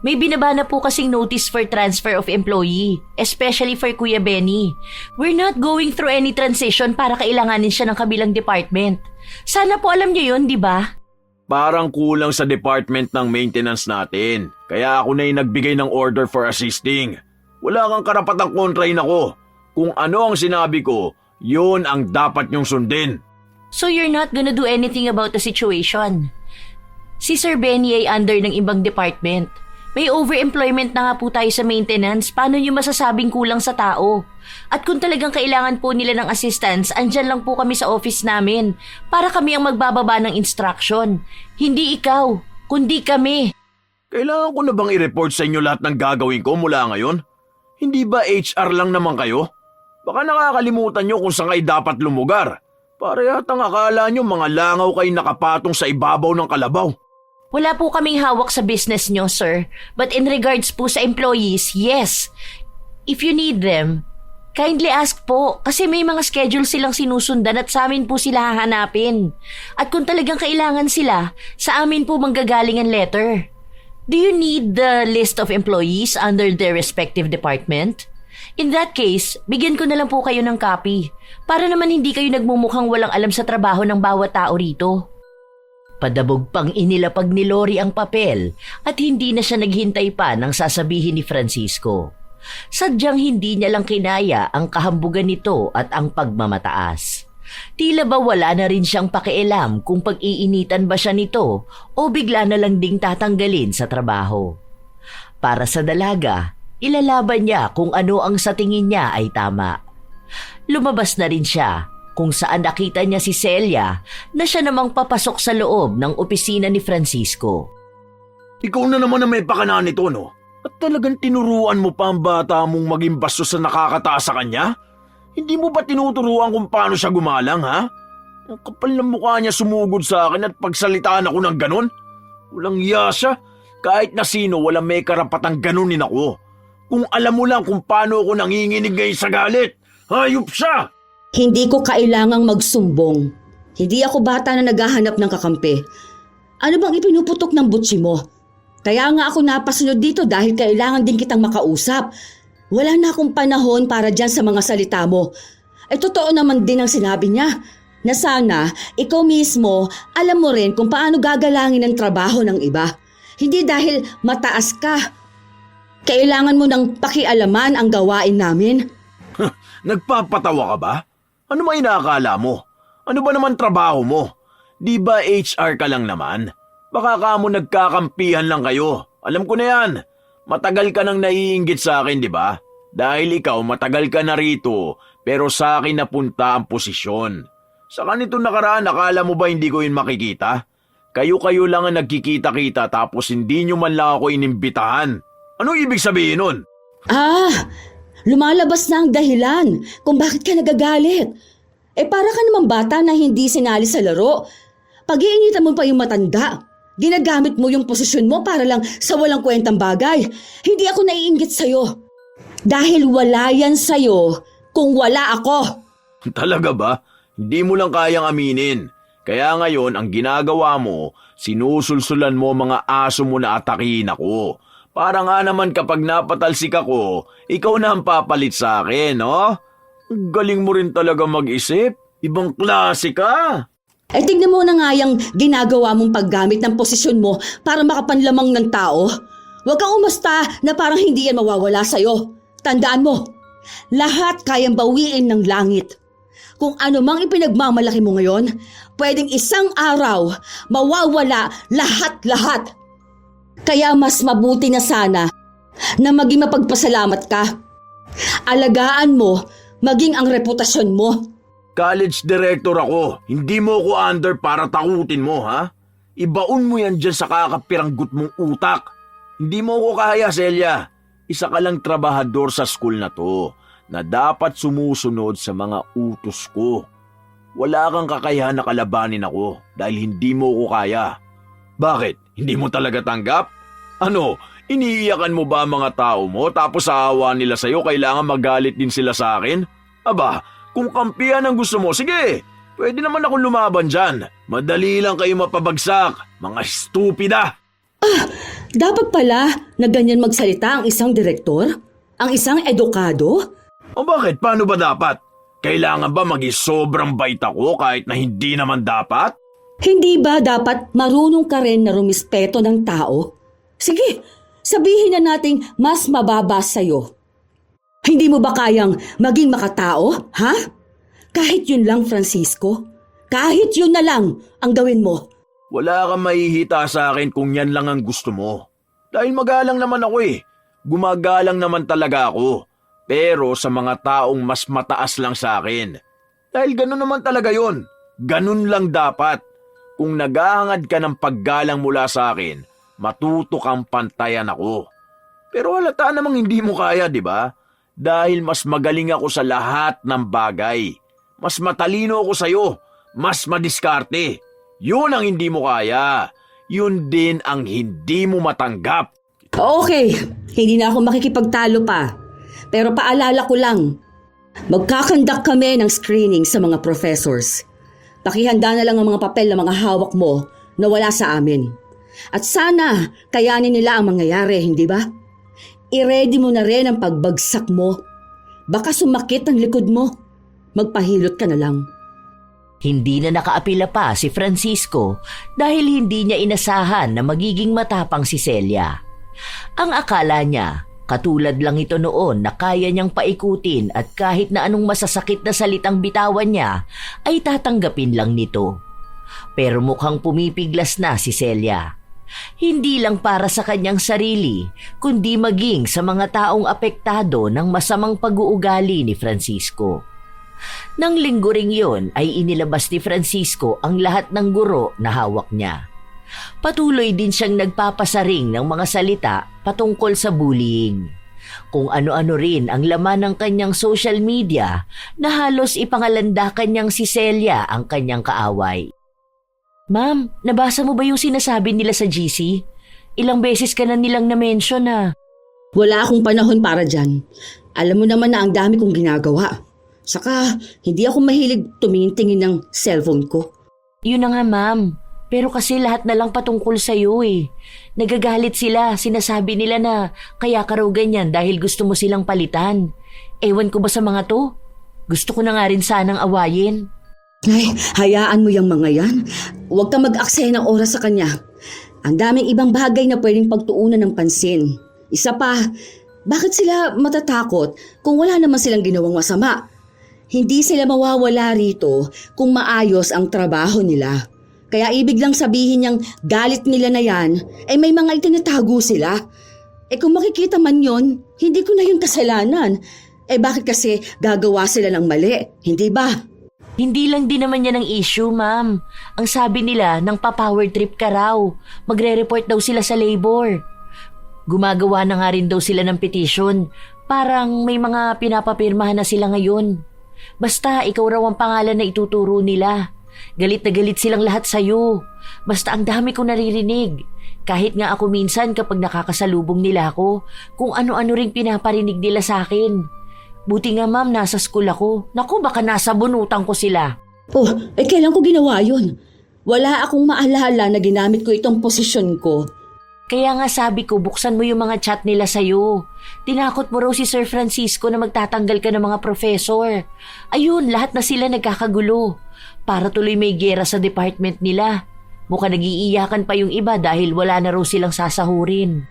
May binaba na po kasing notice for transfer of employee, especially for Kuya Benny. We're not going through any transition para kailanganin siya ng kabilang department. Sana po alam niyo yun, di ba? Parang kulang sa department ng maintenance natin. Kaya ako na yung nagbigay ng order for assisting. Wala kang karapatang kontrahin ako. Kung ano ang sinabi ko, yun ang dapat niyong sundin. So you're not gonna do anything about the situation? Si Sir Benny ay under ng ibang department. May overemployment na nga po tayo sa maintenance. Paano nyo masasabing kulang sa tao? At kung talagang kailangan po nila ng assistance, andyan lang po kami sa office namin para kami ang magbababa ng instruction. Hindi ikaw, kundi kami. Kailangan ko na bang i-report sa inyo lahat ng gagawin ko mula ngayon? Hindi ba HR lang naman kayo? Baka nakakalimutan nyo kung saan kayo dapat lumugar. Para yatang akala nyo mga langaw kayo nakapatong sa ibabaw ng kalabaw. Wala po kaming hawak sa business nyo, sir. But in regards po sa employees, yes. If you need them, kindly ask po kasi may mga schedule silang sinusundan at sa amin po sila hahanapin. At kung talagang kailangan sila, sa amin po manggagaling ang letter. Do you need the list of employees under their respective department? In that case, bigyan ko na lang po kayo ng copy para naman hindi kayo nagmumukhang walang alam sa trabaho ng bawat tao rito. Padabog pang inilapag ni Lori ang papel at hindi na siya naghintay pa ng sasabihin ni Francisco. Sadyang hindi niya lang kinaya ang kahambugan nito at ang pagmamataas. Tila ba wala na rin siyang pakialam kung pag-iinitan ba siya nito o bigla na lang ding tatanggalin sa trabaho. Para sa dalaga, ilalaban niya kung ano ang sa tingin niya ay tama. Lumabas na rin siya kung saan nakita niya si Celia na siya namang papasok sa loob ng opisina ni Francisco. Ikaw na naman ang may pakana nito, no? At talagang tinuruan mo pa ang bata mong maging bastos sa nakakataas sa kanya? Hindi mo ba tinuturuan kung paano siya gumalang, ha? Ang kapal ng mukha niya sumugod sa akin at pagsalitaan ako ng ganon. Walang iya siya. Kahit na sino, walang may karapatang ganunin ako. Kung alam mo lang kung paano ako nanginginig ngayon sa galit, hayop siya! Hindi ko kailangang magsumbong. Hindi ako bata na naghahanap ng kakampi. Ano bang ipinuputok ng butsi mo? Kaya nga ako napasunod dito dahil kailangan din kitang makausap. Wala na akong panahon para dyan sa mga salita mo. Totoo naman din ang sinabi niya na sana ikaw mismo alam mo rin kung paano gagalangin ang trabaho ng iba. Hindi dahil mataas ka. Kailangan mo ng pakialaman ang gawain namin. Nagpapatawa ka ba? Ano ba inaakala mo? Ano ba naman trabaho mo? Di ba HR ka lang naman? Baka ka mo nagkakampihan lang kayo. Alam ko na yan. Matagal ka nang naiinggit sa akin, di ba? Dahil ikaw matagal ka na rito, pero sa akin napunta ang posisyon. Sa kanito nakaraan, akala mo ba hindi ko yun makikita? Kayo-kayo lang ang nagkikita-kita tapos hindi nyo man lang ako inimbitahan. Ano ibig sabihin nun? Lumalabas na ang dahilan kung bakit ka nagagalit. Para ka namang bata na hindi sinali sa laro. Pag-iinitan mo pa yung matanda. Ginagamit mo yung posisyon mo para lang sa walang kwentang bagay. Hindi ako naiinggit sa'yo. Dahil wala yan sa'yo kung wala ako. Talaga ba? Hindi mo lang kayang aminin. Kaya ngayon, ang ginagawa mo, sinusulsulan mo mga aso mo na atakihin ako. Para nga naman kapag napatalsik ako, ikaw na ang papalit sa akin, no? Galing mo rin talaga mag-isip. Ibang klase ka. Tignan mo na nga yung ginagawa mong paggamit ng posisyon mo para makapanlamang ng tao. Huwag kang umasta na parang hindi yan mawawala sa'yo. Tandaan mo, lahat kayang bawiin ng langit. Kung ano mang ipinagmamalaki mo ngayon, pwedeng isang araw mawawala lahat-lahat. Kaya mas mabuti na sana na maging mapagpasalamat ka. Alagaan mo maging ang reputasyon mo. College director ako. Hindi mo ko under para takutin mo, ha? Ibaon mo yan dyan sa kakapiranggut mong utak. Hindi mo ko kaya, Celia. Isa ka lang trabahador sa school na to na dapat sumusunod sa mga utos ko. Wala kang kakayahan na kalabanin ako dahil hindi mo ko kaya. Bakit? Hindi mo talaga tanggap? Ano, iniiyakan mo ba ang mga tao mo tapos sa awa nila sa'yo kailangan magalit din sila sa akin? Aba, kung kampihan ang gusto mo, sige, pwede naman akong lumaban dyan. Madali lang kayo mapabagsak, mga stupida. Dapat pala na ganyan magsalita ang isang direktor? Ang isang edukado? O bakit? Paano ba dapat? Kailangan ba maging sobrang bait ako kahit na hindi naman dapat? Hindi ba dapat marunong ka rin na rumispeto ng tao? Sige, sabihin na nating mas mababa sa'yo. Hindi mo ba kayang maging makatao, ha? Kahit yun lang, Francisco. Kahit yun na lang ang gawin mo. Wala kang mahihita sa akin kung yan lang ang gusto mo. Dahil magalang naman ako eh. Gumagalang naman talaga ako. Pero sa mga taong mas mataas lang sa akin. Dahil ganun naman talaga yon. Ganun lang dapat. Kung naghahangad ka ng paggalang mula sa akin, matuto kang pantayan ako. Pero halata namang hindi mo kaya, di ba? Dahil mas magaling ako sa lahat ng bagay. Mas matalino ako sa'yo. Mas madiskarte. Yun ang hindi mo kaya. Yun din ang hindi mo matanggap. Okay, hindi na ako makikipagtalo pa. Pero paalala ko lang, magkakandak kami ng screening sa mga professors. Pakihanda na lang ang mga papel na mga hawak mo na wala sa amin. At sana kayanin nila ang mangyayari, hindi ba? I-ready mo na rin ang pagbagsak mo. Baka sumakit ang likod mo. Magpahilot ka na lang. Hindi na nakaapila pa si Francisco dahil hindi niya inasahan na magiging matapang si Celia. Ang akala niya, katulad lang ito noon na kaya niyang paikutin at kahit na anong masasakit na salitang bitawan niya ay tatanggapin lang nito. Pero mukhang pumipiglas na si Celia. Hindi lang para sa kanyang sarili, kundi maging sa mga taong apektado ng masamang pag-uugali ni Francisco. Nang linggo ring yun ay inilabas ni Francisco ang lahat ng guro na hawak niya. Patuloy din siyang nagpapasaring ng mga salita patungkol sa bullying. Kung ano-ano rin ang laman ng kanyang social media na halos ipangalanda kanyang si Celia ang kanyang kaaway. Ma'am, nabasa mo ba yung sinasabi nila sa GC? Ilang beses ka na nilang na-mention na. Wala akong panahon para dyan. Alam mo naman na ang dami kong ginagawa. Saka, hindi ako mahilig tumingin-tingin ng cellphone ko. Yun na nga, ma'am. Pero kasi lahat na lang patungkol sa'yo eh. Nagagalit sila, sinasabi nila na kaya ka raw ganyan dahil gusto mo silang palitan. Ewan ko ba sa mga to? Gusto ko na nga rin sanang awayin. Ay, hayaan mo yung mga yan. Huwag ka mag-aksaya ng oras sa kanya. Ang daming ibang bagay na pwedeng pagtuunan ng pansin. Isa pa, bakit sila matatakot kung wala naman silang ginawang masama? Hindi sila mawawala rito kung maayos ang trabaho nila. Kaya ibig lang sabihin niyang galit nila na yan, ay may mga itinatago sila. Kung makikita man yon, hindi ko na yung kasalanan. Bakit kasi gagawa sila ng mali, hindi ba? Hindi lang din naman yan ang issue, ma'am. Ang sabi nila, nang pa-power trip ka raw. Magre-report daw sila sa labor. Gumagawa na nga rin daw sila ng petition. Parang may mga pinapapirmahan na sila ngayon. Basta ikaw raw ang pangalan na ituturo nila. Galit na galit silang lahat sa'yo. Basta ang dami ko naririnig. Kahit nga ako minsan kapag nakakasalubong nila ako, kung ano-ano ring pinaparinig nila sa akin. Buti nga ma'am, nasa school ako. Naku, baka nasa bunutan ko sila. Kailan ko ginawa yun? Wala akong maalala na ginamit ko itong posisyon ko. Kaya nga sabi ko, buksan mo yung mga chat nila sa'yo. Tinakot mo raw si Sir Francisco na magtatanggal ka ng mga professor. Ayun, lahat na sila nagkakagulo. Para tuloy may gera sa department nila. Mukhang nag-iiyakan pa yung iba dahil wala na raw silang sasahurin.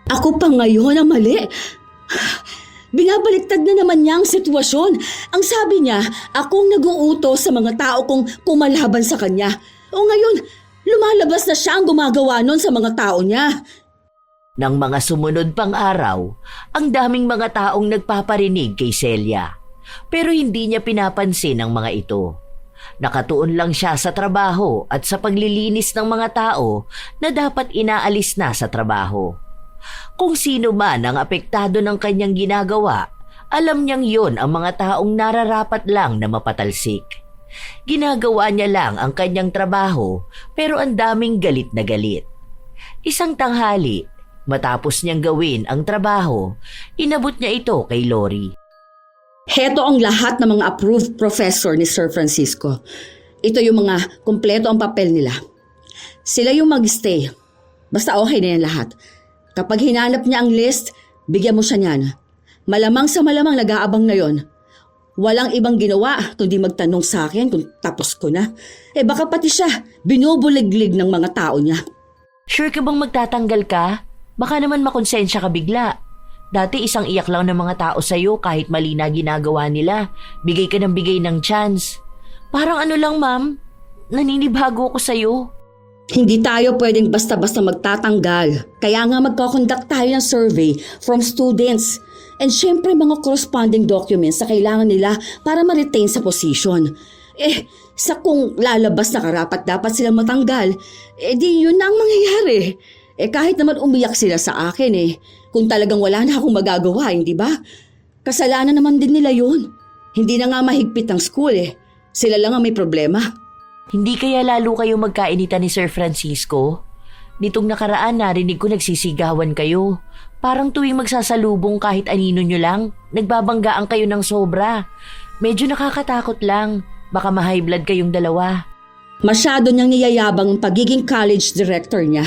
Ako pa ngayon ang mali. Binabaliktad na naman niya ang sitwasyon. Ang sabi niya, akong nag-uutos sa mga tao kong kumalaban sa kanya. O ngayon, lumalabas na siya ang gumagawa nun sa mga tao niya. Nang mga sumunod pang araw, ang daming mga taong nagpaparinig kay Celia. Pero hindi niya pinapansin ang mga ito. Nakatuon lang siya sa trabaho at sa paglilinis ng mga tao na dapat inaalis na sa trabaho. Kung sino man ang apektado ng kanyang ginagawa, alam niyang yon ang mga taong nararapat lang na mapatalsik. Ginagawa niya lang ang kanyang trabaho pero ang daming galit na galit. Isang tanghali, matapos niyang gawin ang trabaho, inabot niya ito kay Lori. Heto ang lahat ng mga approved professor ni Sir Francisco. Ito yung mga kumpleto ang papel nila. Sila yung mag-stay. Basta okay na yan lahat. Kapag hinanap niya ang list, bigyan mo siya niyan. Malamang sa malamang nag-aabang na yon. Walang ibang ginawa kundi magtanong sa akin kung tapos ko na. Baka pati siya binubuliglig ng mga tao niya. Sure ka bang magtatanggal ka? Baka naman makonsensya ka bigla. Dati isang iyak lang ng mga tao sa'yo kahit mali na ginagawa nila. Bigay ka ng bigay ng chance. Parang ano lang, ma'am. Naninibago ako sa'yo. Hindi tayo pwedeng basta-basta magtatanggal. Kaya nga magkakonduct tayo ng survey from students. And syempre mga corresponding documents na kailangan nila para ma-retain sa position. Sa kung lalabas na karapat dapat silang matanggal, di yun na ang mangyayari. Kahit naman umiyak sila sa akin kung talagang wala na akong magagawa, hindi ba? Kasalanan naman din nila yun. Hindi na nga mahigpit ang school Sila lang ang may problema. Hindi kaya lalo kayo magkainitan ni Sir Francisco? Nitong nakaraan narinig ko nagsisigawan kayo. Parang tuwing magsasalubong kahit anino nyo lang, nagbabanggaan kayo ng sobra. Medyo nakakatakot lang. Baka ma-high blood kayong dalawa. Masyado niyang niyayabang ang pagiging college director niya.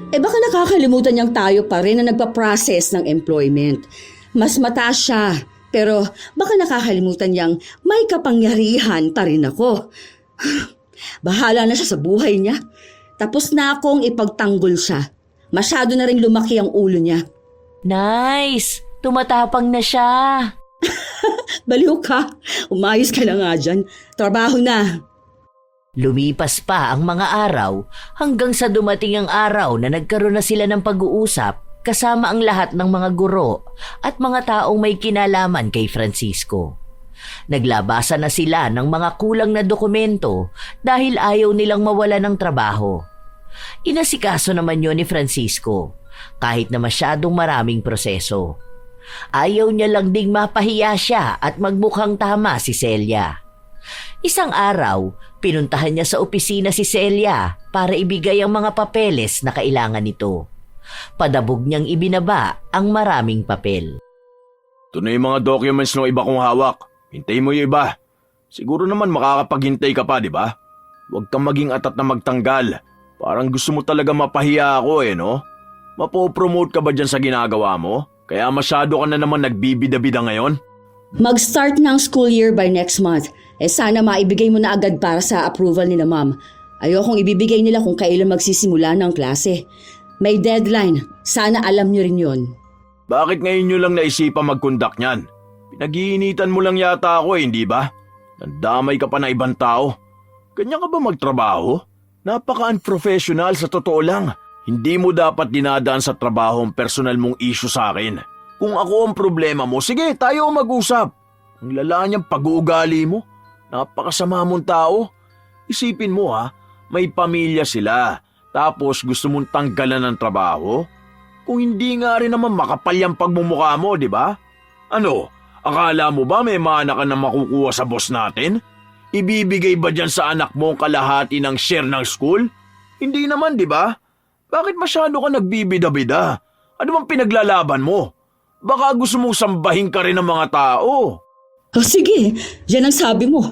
Baka nakakalimutan niyang tayo pa rin na nagpa-process ng employment. Mas mataas siya, pero baka nakakalimutan niyang may kapangyarihan pa rin ako. Bahala na siya sa buhay niya. Tapos na akong ipagtanggol siya. Masyado na rin lumaki ang ulo niya. Nice! Tumatapang na siya. Baliw ka. Umayos ka na nga dyan. Trabaho na. Lumipas pa ang mga araw hanggang sa dumating ang araw na nagkaroon na sila ng pag-uusap kasama ang lahat ng mga guro at mga taong may kinalaman kay Francisco. Naglabasan na sila ng mga kulang na dokumento dahil ayaw nilang mawala ng trabaho. Inasikaso naman yon ni Francisco kahit na masyadong maraming proseso. Ayaw niya lang ding mapahiya siya at magmukhang tama si Celia. Isang araw, pinuntahan niya sa opisina si Celia para ibigay ang mga papeles na kailangan nito. Padabog niyang ibinaba ang maraming papel. Ito na yung mga documents ng iba kong hawak. Hintayin mo yung iba. Siguro naman makakapaghintay ka pa, di ba? Huwag kang maging atat na magtanggal. Parang gusto mo talaga mapahiya ako no? Mapopromote ka ba dyan sa ginagawa mo? Kaya masyado ka na naman nagbibida-bida ngayon? Mag-start na ang school year by next month. Sana maibigay mo na agad para sa approval nila ma'am. Ayokong ibibigay nila kung kailan magsisimula ng klase. May deadline. Sana alam nyo rin yon. Bakit ngayon nyo lang naisipan mag-conduct niyan? Pinag-iinitan mo lang yata ako hindi ba? Nandamay ka pa na ibang tao. Kanya ka ba magtrabaho? Napaka-unprofessional sa totoo lang. Hindi mo dapat dinadaan sa trabaho ang personal mong issue sa akin. Kung ako ang problema mo, sige tayo mag-usap. Ang lala niyang pag-uugali mo. Napakasama mong tao. Isipin mo may pamilya sila. Tapos gusto mong tanggalan ng trabaho? Kung hindi nga rin naman makapal yung pagmumukha mo, di ba? Ano, akala mo ba may mana ka na makukuha sa boss natin? Ibibigay ba dyan sa anak mo ang kalahati ng share ng school? Hindi naman, di ba? Bakit masyado ka nagbibida-bida? Ano bang pinaglalaban mo? Baka gusto mong sambahin ka rin ng mga tao. Sige, yan ang sabi mo.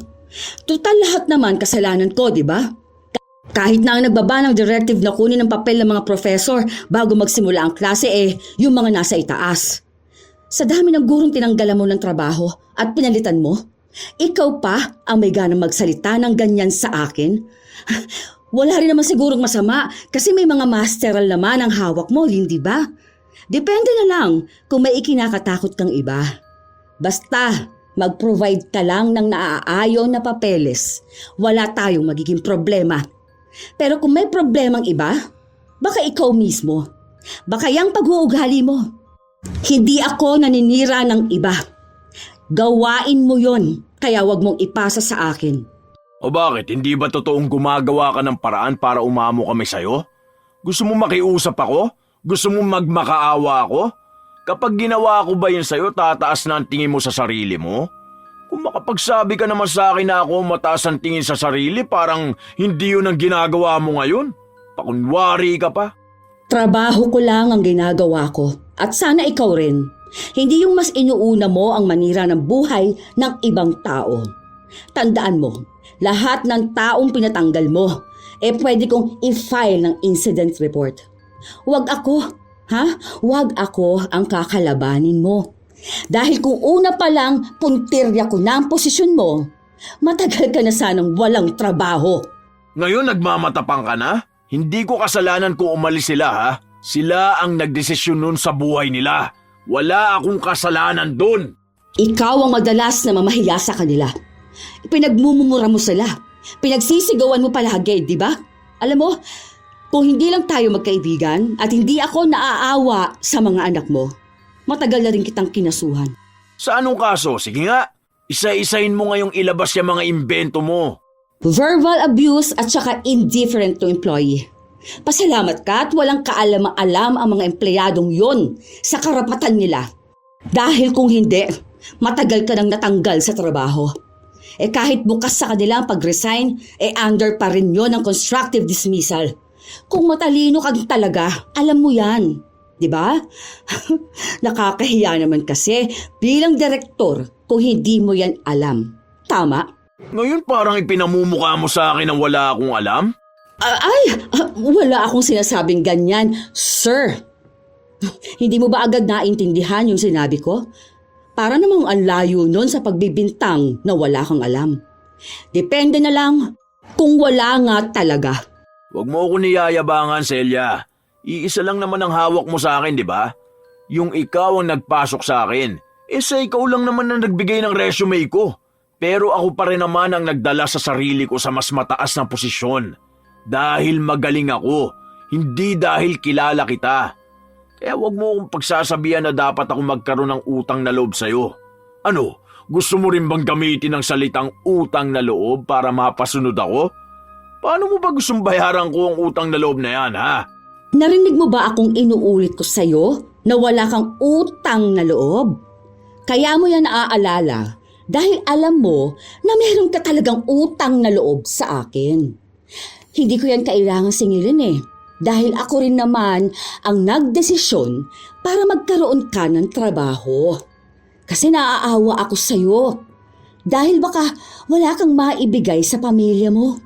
Total lahat naman kasalanan ko, di ba? Kahit na ang nagbaba ng directive na kunin ng papel ng mga professor bago magsimula ang klase yung mga nasa itaas. Sa dami ng gurong tinanggalan mo ng trabaho at pinalitan mo, ikaw pa ang may ganang magsalita ng ganyan sa akin? Wala rin naman sigurong masama kasi may mga masteral naman ang hawak mo, hindi ba? Depende na lang kung may ikinakatakot kang iba. Basta mag-provide ka lang ng naaayaw na papeles, wala tayong magiging problema. Pero kung may problemang iba, baka ikaw mismo. Baka yung pag-uugali mo. Hindi ako naninira ng iba. Gawain mo yon, kaya wag mong ipasa sa akin. O bakit, hindi ba totoong gumagawa ka ng paraan para umamo kami sa'yo? Gusto mo makiusap ako? Gusto mo magmakaawa ako? Kapag ginawa ko ba yun sa'yo, tataas na ang tingin mo sa sarili mo? Kung makapagsabi ka naman sa akin na ako mataas ang tingin sa sarili, parang hindi yun ang ginagawa mo ngayon. Pakunwari ka pa. Trabaho ko lang ang ginagawa ko at sana ikaw rin. Hindi yung mas inuuna mo ang manira ng buhay ng ibang tao. Tandaan mo, lahat ng taong pinatanggal mo, pwede kong i-file ng incident report. Huwag ako. Ha? Huwag ako ang kakalabanin mo. Dahil kung una pa lang puntirya ko na ang posisyon mo, matagal ka na sanang walang trabaho. Ngayon nagmamatapang ka na? Hindi ko kasalanan kung umalis sila ha. Sila ang nagdesisyon nun sa buhay nila. Wala akong kasalanan dun. Ikaw ang madalas na mamahiya sa kanila. Pinagmumura mo sila. Pinagsisigawan mo palagi, di ba? Alam mo, kung hindi lang tayo magkaibigan at hindi ako naaawa sa mga anak mo, matagal na rin kitang kinasuhan. Sa anong kaso? Sige nga. Isa-isahin mo ngayong ilabas yung mga imbento mo. Verbal abuse at saka indifferent to employee. Pasalamat ka at walang kaalam-alam ang mga empleyadong yon sa karapatan nila. Dahil kung hindi, matagal ka nang natanggal sa trabaho. Kahit bukas sa kanila ang pag-resign, under pa rin yon ang constructive dismissal. Kung matalino ka talaga, alam mo yan. Diba? Nakakahiya naman kasi bilang direktor kung hindi mo yan alam. Tama? Ngayon parang ipinamumukha mo sa akin ang wala akong alam? Wala akong sinasabing ganyan, sir. Hindi mo ba agad naintindihan yung sinabi ko? Para namang ang layo nun sa pagbibintang na wala kang alam. Depende na lang kung wala nga talaga. Huwag mo ako niyayabangan, Celia. Iisa lang naman ang hawak mo sa akin, di ba? Yung ikaw ang nagpasok sa akin. Sa ikaw lang naman ang nagbigay ng resume ko. Pero ako pa rin naman ang nagdala sa sarili ko sa mas mataas na posisyon. Dahil magaling ako, hindi dahil kilala kita. Kaya huwag mo akong pagsasabihan na dapat ako magkaroon ng utang na loob sa'yo. Ano, gusto mo rin bang gamitin ang salitang utang na loob para mapasunod ako? Paano mo ba gustong bayaran ko ang utang na loob na yan, ha? Narinig mo ba akong inuulit ko sa'yo na wala kang utang na loob? Kaya mo yan naaalala dahil alam mo na meron ka talagang utang na loob sa akin. Hindi ko yan kailangang singilin dahil ako rin naman ang nagdesisyon para magkaroon ka ng trabaho. Kasi naaawa ako sa'yo dahil baka wala kang maibigay sa pamilya mo.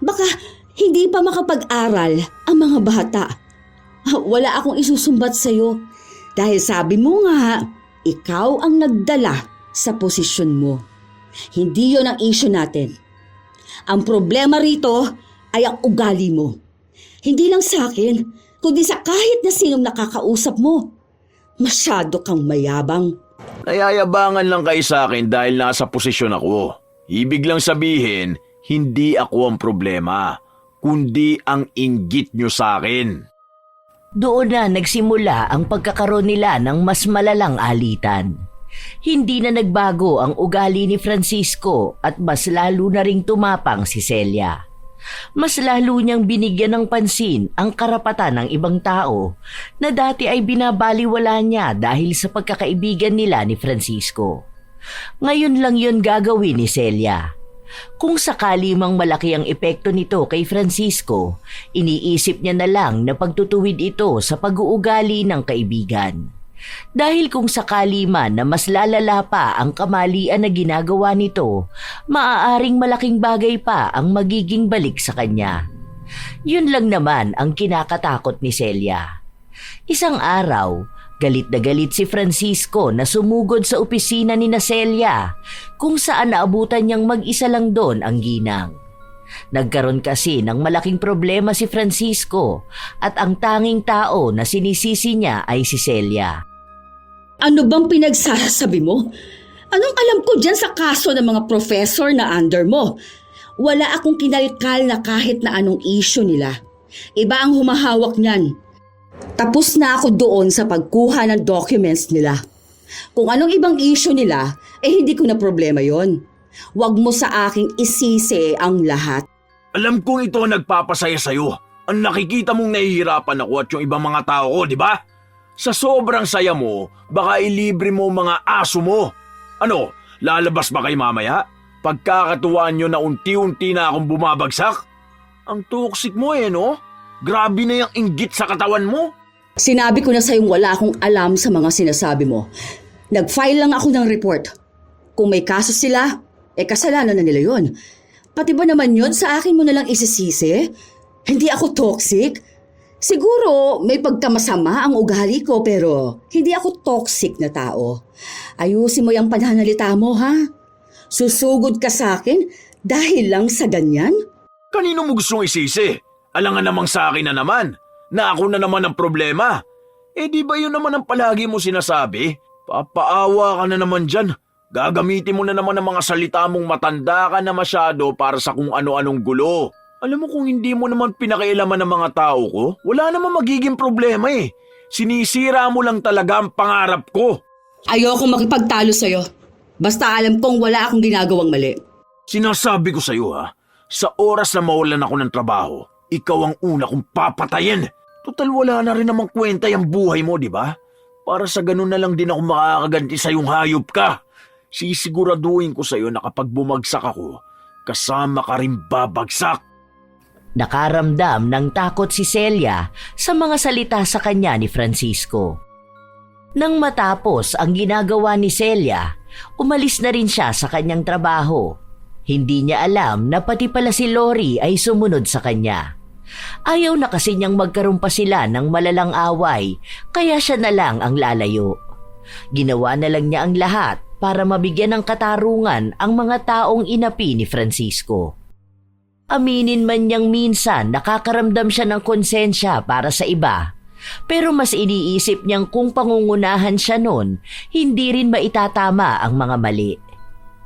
Baka hindi pa makapag-aral ang mga bata. Wala akong isusumbat sa'yo dahil sabi mo nga, ikaw ang nagdala sa posisyon mo. Hindi yon ang issue natin. Ang problema rito ay ang ugali mo. Hindi lang sa akin, kundi sa kahit na sinong nakakausap mo. Masyado kang mayabang. Nayayabangan lang kayo sa akin dahil nasa posisyon ako. Ibig lang sabihin, hindi ako ang problema, kundi ang inggit nyo sa akin. Doon na nagsimula ang pagkakaroon nila ng mas malalang alitan. Hindi na nagbago ang ugali ni Francisco at mas lalo na ring tumapang si Celia. Mas lalo niyang binigyan ng pansin ang karapatan ng ibang tao na dati ay binabaliwala niya dahil sa pagkakaibigan nila ni Francisco. Ngayon lang yun gagawin ni Celia. Kung sakali mang malaki ang epekto nito kay Francisco, iniisip niya na lang na pagtutuwid ito sa pag-uugali ng kaibigan. Dahil kung sakali man na mas lalala pa ang kamalian na ginagawa nito, maaaring malaking bagay pa ang magiging balik sa kanya. Yun lang naman ang kinakatakot ni Celia. Isang araw, galit na galit si Francisco na sumugod sa opisina ni Celia kung saan naabutan niyang mag-isa lang doon ang ginang. Nagkaroon kasi ng malaking problema si Francisco at ang tanging tao na sinisisi niya ay si Celia. Ano bang pinagsasabi mo? Anong alam ko dyan sa kaso ng mga professor na under mo? Wala akong kinalkal na kahit na anong issue nila. Iba ang humahawak niyan. Tapos na ako doon sa pagkuha ng documents nila. Kung anong ibang issue nila, hindi ko na problema yon. Huwag mo sa aking isisi ang lahat. Alam kong ito ang nagpapasaya sa'yo. Ang nakikita mong nahihirapan ako at yung ibang mga tao ko, di ba? Sa sobrang saya mo, baka ilibre mo mga aso mo. Ano, lalabas ba kayo mamaya? Pagkakatuwaan nyo na unti-unti na akong bumabagsak? Ang toxic mo no? Grabe na yung inggit sa katawan mo. Sinabi ko na sa'yong wala akong alam sa mga sinasabi mo. Nag-file lang ako ng report. Kung may kaso sila, kasalanan na nila yon. Pati ba naman yon sa akin mo nalang isisisi? Hindi ako toxic. Siguro may pagkamasama ang ugali ko pero hindi ako toxic na tao. Ayusin mo yung pananalita mo, ha? Susugod ka sa akin dahil lang sa ganyan? Kanino mo gustong isisi? Alangan namang sa akin na naman. Na ako na naman ang problema. Di ba yun naman ang palagi mo sinasabi? Papaawa ka na naman dyan. Gagamitin mo na naman ang mga salita mong matanda ka na masyado para sa kung ano-anong gulo. Alam mo kung hindi mo naman pinakialaman ng mga tao ko, wala naman magiging problema eh. Sinisira mo lang talaga ang pangarap ko. Ayoko makipagtalo sa'yo. Basta alam kong wala akong ginagawang mali. Sinasabi ko sa'yo ha, sa oras na mawalan ako ng trabaho, ikaw ang una kong papatayin. Total wala na rin namang kwenta yung buhay mo, di ba? Para sa ganun na lang din ako makakaganti sa yung hayop ka. Sisiguraduhin ko sa'yo na kapag bumagsak ako, kasama ka rin babagsak. Nakaramdam ng takot si Celia sa mga salita sa kanya ni Francisco. Nang matapos ang ginagawa ni Celia, umalis na rin siya sa kanyang trabaho. Hindi niya alam na pati pala si Lori ay sumunod sa kanya. Ayaw na kasi niyang magkaroon pa sila ng malalang away, kaya siya na lang ang lalayo. Ginawa na lang niya ang lahat para mabigyan ng katarungan ang mga taong inapi ni Francisco. Aminin man niyang minsan nakakaramdam siya ng konsensya para sa iba, pero mas iniisip niyang kung pangungunahan siya nun, hindi rin maitatama ang mga mali.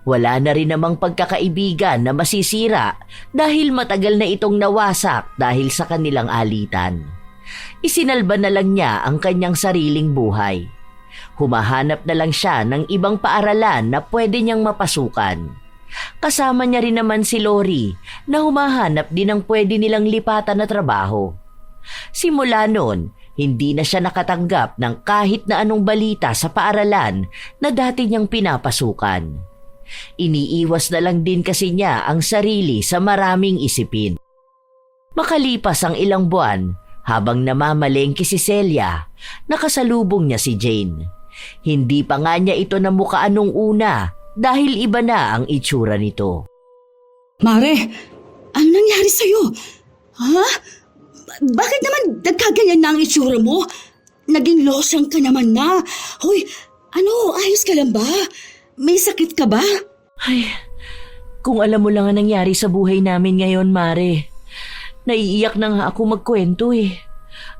Wala na rin namang pagkakaibigan na masisira dahil matagal na itong nawasak dahil sa kanilang alitan. Isinalba na lang niya ang kanyang sariling buhay. Humahanap na lang siya ng ibang paaralan na pwede niyang mapasukan. Kasama niya rin naman si Lori na humahanap din ng pwede nilang lipatan na trabaho. Simula noon, hindi na siya nakatanggap ng kahit na anong balita sa paaralan na dati niyang pinapasukan. Iniiwas na lang din kasi niya ang sarili sa maraming isipin. Makalipas ang ilang buwan, habang namamalengke si Celia, nakasalubong niya si Jane. Hindi pa nga niya ito namukhaan nung una dahil iba na ang itsura nito. Mare, ano nangyari sa'yo? Ha? Bakit naman nagkaganyan na ang itsura mo? Naging losyang ka naman na. Hoy, ayos ka lang ba? May sakit ka ba? Ay, kung alam mo lang ang nangyari sa buhay namin ngayon, Mare. Naiiyak na nga ako magkwento eh.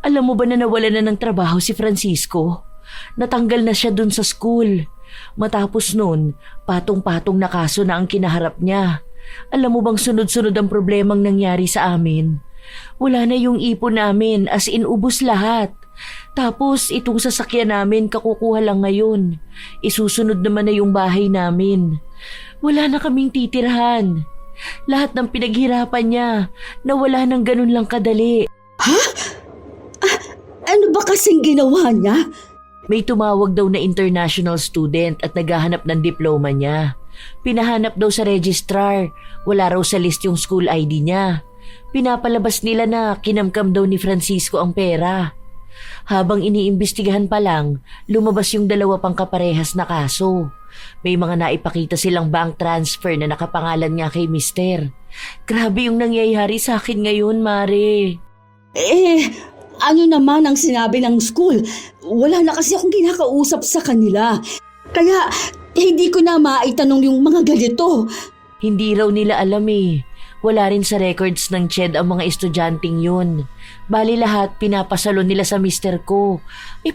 Alam mo ba na nawala na ng trabaho si Francisco? Natanggal na siya dun sa school. Matapos nun, patong-patong na kaso na ang kinaharap niya. Alam mo bang sunod-sunod ang problemang nangyari sa amin? Wala na yung ipon namin, as in ubos lahat. Tapos itong sasakyan namin kakukuha lang ngayon. Isusunod naman na yung bahay namin. Wala na kaming titirhan. Lahat ng pinaghirapan niya, nawala ng ganun lang kadali. Ha? Ano ba kasing ginawa niya? May tumawag daw na international student at naghahanap ng diploma niya. Pinahanap daw sa registrar. Wala raw sa list yung school ID niya. Pinapalabas nila na kinamkam daw ni Francisco ang pera. Habang iniimbestigahan pa lang, lumabas yung dalawa pang kaparehas na kaso. May mga naipakita silang bank transfer na nakapangalan nga kay Mister. Grabe yung nangyayari sa akin ngayon, Mare. Ano naman ang sinabi ng school? Wala na kasi akong kinakausap sa kanila. Kaya hindi ko na maitanong yung mga ganito. Hindi raw nila alam eh. Wala rin sa records ng CHED ang mga estudyanteng yun. Bali lahat pinapasalo nila sa mister ko.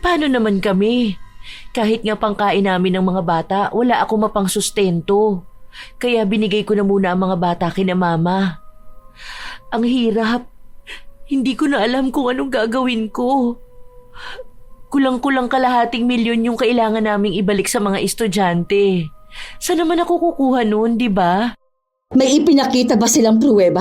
Paano naman kami? Kahit nga pangkain namin ng mga bata, wala ako mapang sustento. Kaya binigay ko na muna ang mga bata kina mama. Ang hirap. Hindi ko na alam kung anong gagawin ko. Kulang-kulang kalahating milyon yung kailangan naming ibalik sa mga estudyante. Saan naman ako kukuha nun, di ba? May ipinakita ba silang pruweba?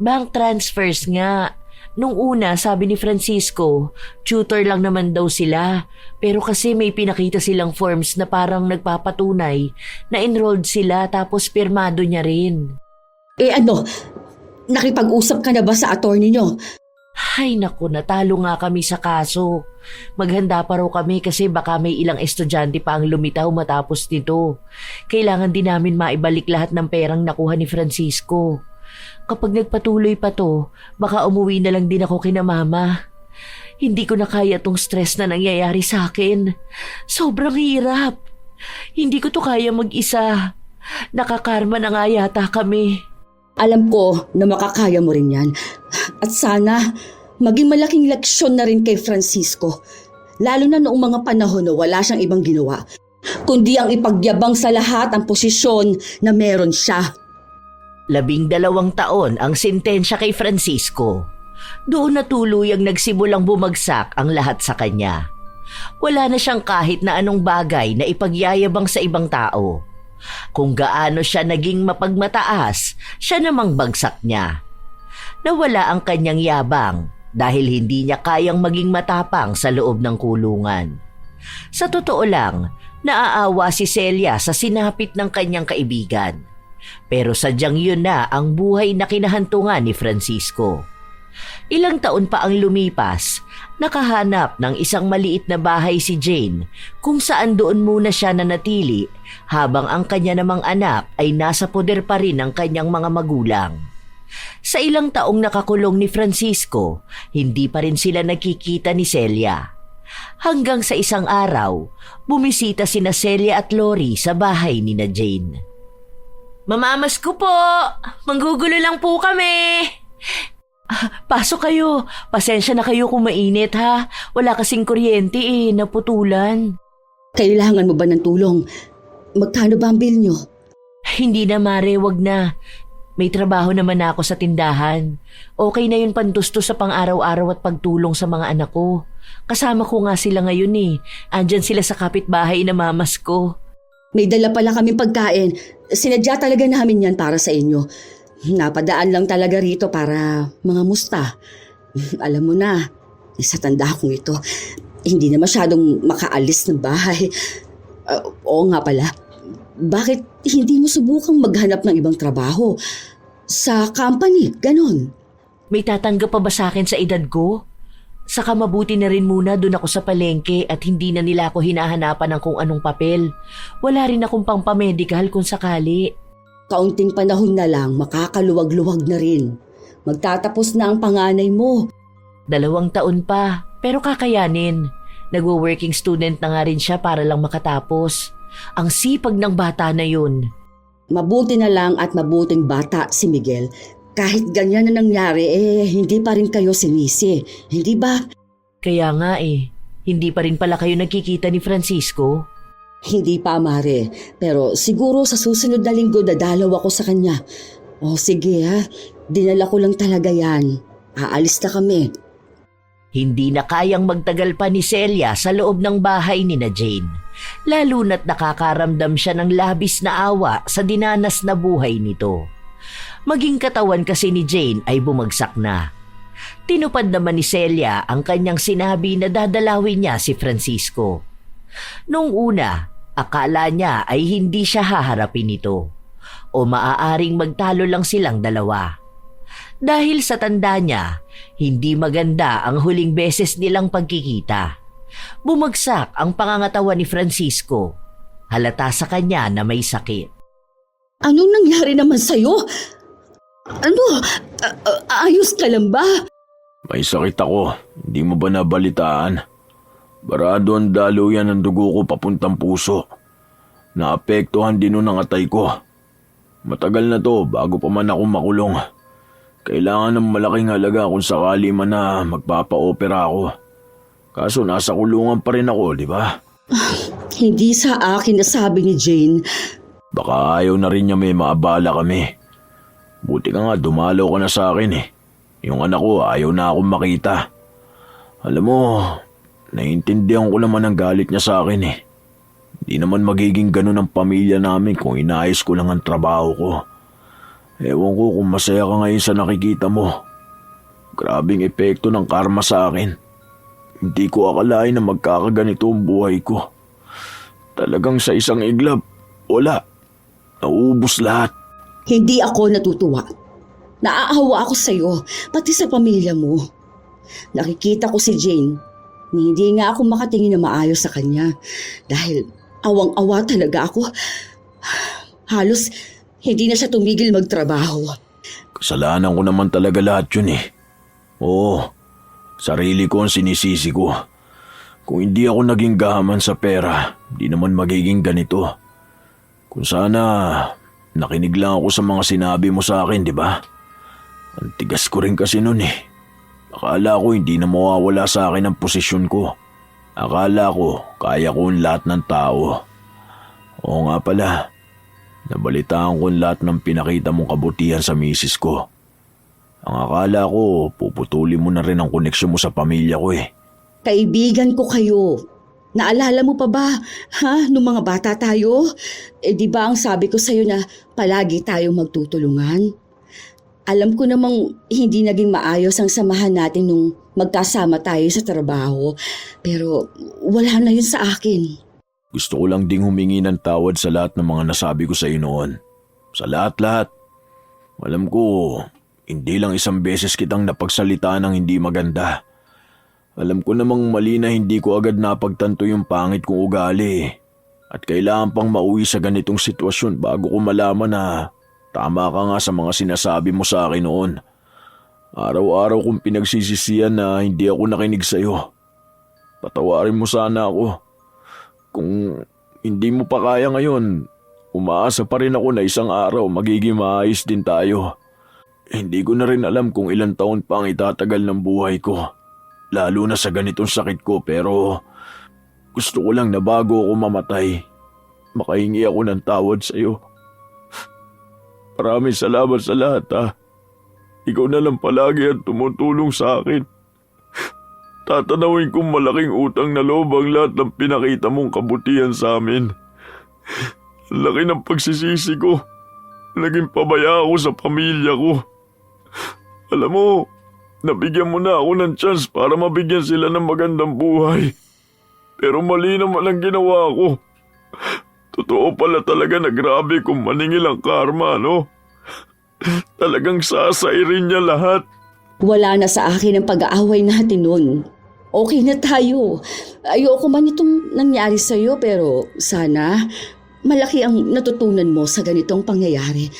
Bank transfers nga. Nung una, sabi ni Francisco, tutor lang naman daw sila. Pero kasi may pinakita silang forms na parang nagpapatunay na enrolled sila tapos pirmado niya rin. Nakipag-usap ka na ba sa attorney nyo? Ay naku, natalo nga kami sa kaso. Maghanda pa raw kami kasi baka may ilang estudyante pa ang lumitaw matapos nito. Kailangan din namin maibalik lahat ng perang nakuha ni Francisco. Kapag nagpatuloy pa to, baka umuwi na lang din ako kina mama. Hindi ko na kaya tong stress na nangyayari sa akin. Sobrang hirap. Hindi ko to kaya mag-isa. Nakakarma na nga yata kami. Alam ko na makakaya mo rin yan. At sana, maging malaking leksyon na rin kay Francisco. Lalo na noong mga panahon na wala siyang ibang ginawa, kundi ang ipagyabang sa lahat ang posisyon na meron siya. 12 taon ang sentensya kay Francisco. Doon na tuluyang nagsimulang bumagsak ang lahat sa kanya. Wala na siyang kahit na anong bagay na ipagyayabang sa ibang tao. Kung gaano siya naging mapagmataas, siya namang bagsak niya. Nawala ang kanyang yabang dahil hindi niya kayang maging matapang sa loob ng kulungan. Sa totoo lang, naaawa si Celia sa sinapit ng kanyang kaibigan. Pero sadyang yun na ang buhay na kinahantungan ni Francisco. Ilang taon pa ang lumipas, nakahanap ng isang maliit na bahay si Jane kung saan doon muna siya nanatili habang ang kanya namang anak ay nasa poder pa rin ng kanyang mga magulang. Sa ilang taong nakakulong ni Francisco, hindi pa rin sila nakikita ni Celia. Hanggang sa isang araw, bumisita sina Celia at Lori sa bahay ni na Jane. "Mamamas ko po! Manggugulo lang po kami!" "Pasok kayo. Pasensya na kayo kung mainit ha. Wala kasing kuryente naputulan." Kailangan mo ba ng tulong? Magkano ba ang bill nyo? "Hindi na mare, wag na. May trabaho naman ako sa tindahan. Okay na yun pantusto sa pang-araw-araw at pagtulong sa mga anak ko. Kasama ko nga sila ngayon Andyan sila sa kapitbahay na mamas ko." May dala pala kaming pagkain. Sinadya talaga namin yan para sa inyo. Napadaan lang talaga rito para mga musta. Alam mo na, sa tanda kong ito, hindi na masyadong makaalis ng bahay. Oo nga pala, bakit hindi mo subukang maghanap ng ibang trabaho? Sa company, ganon. May tatanggap pa ba sa akin sa edad ko? Saka mabuti na rin muna doon ako sa palengke at hindi na nila ako hinahanapan ng kung anong papel. Wala rin akong pang-pamedical kung sakali. Kaunting panahon na lang, makakaluwag-luwag na rin. Magtatapos na ang panganay mo. 2 taon pa, pero kakayanin. Nagwo-working student na nga rin siya para lang makatapos. Ang sipag ng bata na yun. Mabuti na lang at mabuting bata si Miguel. Kahit ganyan na nangyari, hindi pa rin kayo sinisi. Hindi ba? Kaya nga hindi pa rin pala kayo nagkikita ni Francisco? Hindi pa, Mare. Pero siguro sa susunod na linggo dadalaw ako sa kanya. O sige ha, dinala ko lang talaga yan. Aalis na kami. Hindi na kayang magtagal pa ni Celia sa loob ng bahay ni na Jane. Lalo na't nakakaramdam siya ng labis na awa sa dinanas na buhay nito. Maging katawan kasi ni Jane ay bumagsak na. Tinupad naman ni Celia ang kanyang sinabi na dadalawin niya si Francisco. Noong una, akala niya ay hindi siya haharapin nito o maaaring magtalo lang silang dalawa. Dahil sa tanda niya, hindi maganda ang huling beses nilang pagkikita. Bumagsak ang pangangatawan ni Francisco. Halata sa kanya na may sakit. Anong nangyari naman sa'yo? Ano? Ayos ka lang ba? May sakit ako. Hindi mo ba nabalitaan? Barado ang daluyan ng dugo ko papuntang puso. Naapektuhan din nun ang atay ko. Matagal na to bago pa man ako makulong. Kailangan ng malaking halaga kung sakali man na magpapa-opera ako. Kaso nasa kulungan pa rin ako, di ba? Hindi sa akin nasabi ni Jane. Baka ayaw na rin niya may maabala kami. Buti ka nga dumalaw ka na sa akin Yung anak ko ayaw na akong makita. Alam mo, naiintindihan ko naman ang galit niya sa akin Hindi naman magiging ganun ang pamilya namin kung inaayos ko lang ang trabaho ko. Ewan ko kung masaya ka ngayon sa nakikita mo. Grabing epekto ng karma sa akin. Hindi ko akalain na magkakaganito ang buhay ko. Talagang sa isang iglap, wala. Naubos lahat. Hindi ako natutuwa. Naaawa ako sa'yo, pati sa pamilya mo. Nakikita ko si Jane. Hindi nga ako makatingin na maayos sa kanya. Dahil awang-awa talaga ako. Halos hindi na siya tumigil magtrabaho. Kasalanan ko naman talaga lahat yun Oo, Sarili ko ang sinisisi ko. Kung hindi ako naging gahaman sa pera, di naman magiging ganito. Kung sana nakinig lang ako sa mga sinabi mo sa akin, di ba? Ang tigas ko rin kasi nun eh. Akala ko hindi na mawawala sa akin ang posisyon ko. Akala ko kaya ko ang lahat ng tao. Oo nga pala, nabalitaan ko ang lahat ng pinakita mong kabutihan sa misis ko. Ang akala ko, puputuli mo na rin ang koneksyon mo sa pamilya ko eh. Kaibigan ko kayo. Naalala mo pa ba, nung mga bata tayo? Di ba ang sabi ko sa'yo na palagi tayong magtutulungan? Alam ko namang hindi naging maayos ang samahan natin nung magkasama tayo sa trabaho. Pero wala na yun sa akin. Gusto ko lang ding humingi ng tawad sa lahat ng mga nasabi ko sa iyo noon. Sa lahat-lahat. Alam ko, hindi lang isang beses kitang napagsalita ng hindi maganda. Alam ko namang mali na hindi ko agad napagtanto yung pangit kong ugali. At kailangan pang mauwi sa ganitong sitwasyon bago ko malaman na tama ka nga sa mga sinasabi mo sa akin noon. Araw-araw kong pinagsisisihan na hindi ako nakinig sa iyo. Patawarin mo sana ako. Kung hindi mo pa kaya ngayon, umaasa pa rin ako na isang araw magiging maayos din tayo. Hindi ko na rin alam kung ilang taon pa ang itatagal ng buhay ko. Lalo na sa ganitong sakit ko, pero gusto ko lang na bago ako mamatay, makahingi ako ng tawad sa iyo. Maraming salamat sa lahat ha. Ikaw na lang palagi ang tumutulong sa akin. Tatanawin kong malaking utang na loob ang lahat ng pinakita mong kabutihan sa amin. Laki ng pagsisisi ko. Naging pabaya ako sa pamilya ko. Alam mo, nabigyan mo na ako ng chance para mabigyan sila ng magandang buhay. Pero mali naman ang ginawa ko. Totoo pala talaga na grabe kung maningil ang karma, no? Talagang sasairin niya lahat. Wala na sa akin ang pag-aaway natin nun. Okay na tayo. Ayoko man itong nangyari sa'yo pero sana malaki ang natutunan mo sa ganitong pangyayari.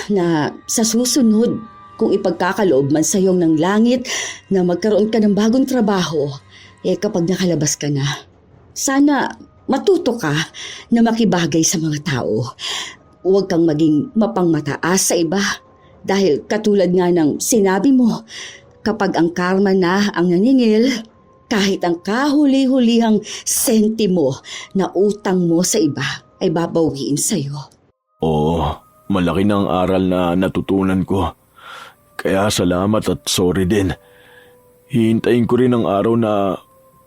Na sa susunod, kung ipagkakaloob man sa iyong ng langit na magkaroon ka ng bagong trabaho, kapag nakalabas ka na, sana matuto ka na makibagay sa mga tao. Huwag kang maging mapangmataas sa iba. Dahil katulad nga ng sinabi mo, kapag ang karma na ang naningil, kahit ang kahuli-hulihang sentimo na utang mo sa iba ay babawiin sa'yo. Oo, malaki na ang aral na natutunan ko. Kaya salamat at sorry din. Hihintayin ko rin ang araw na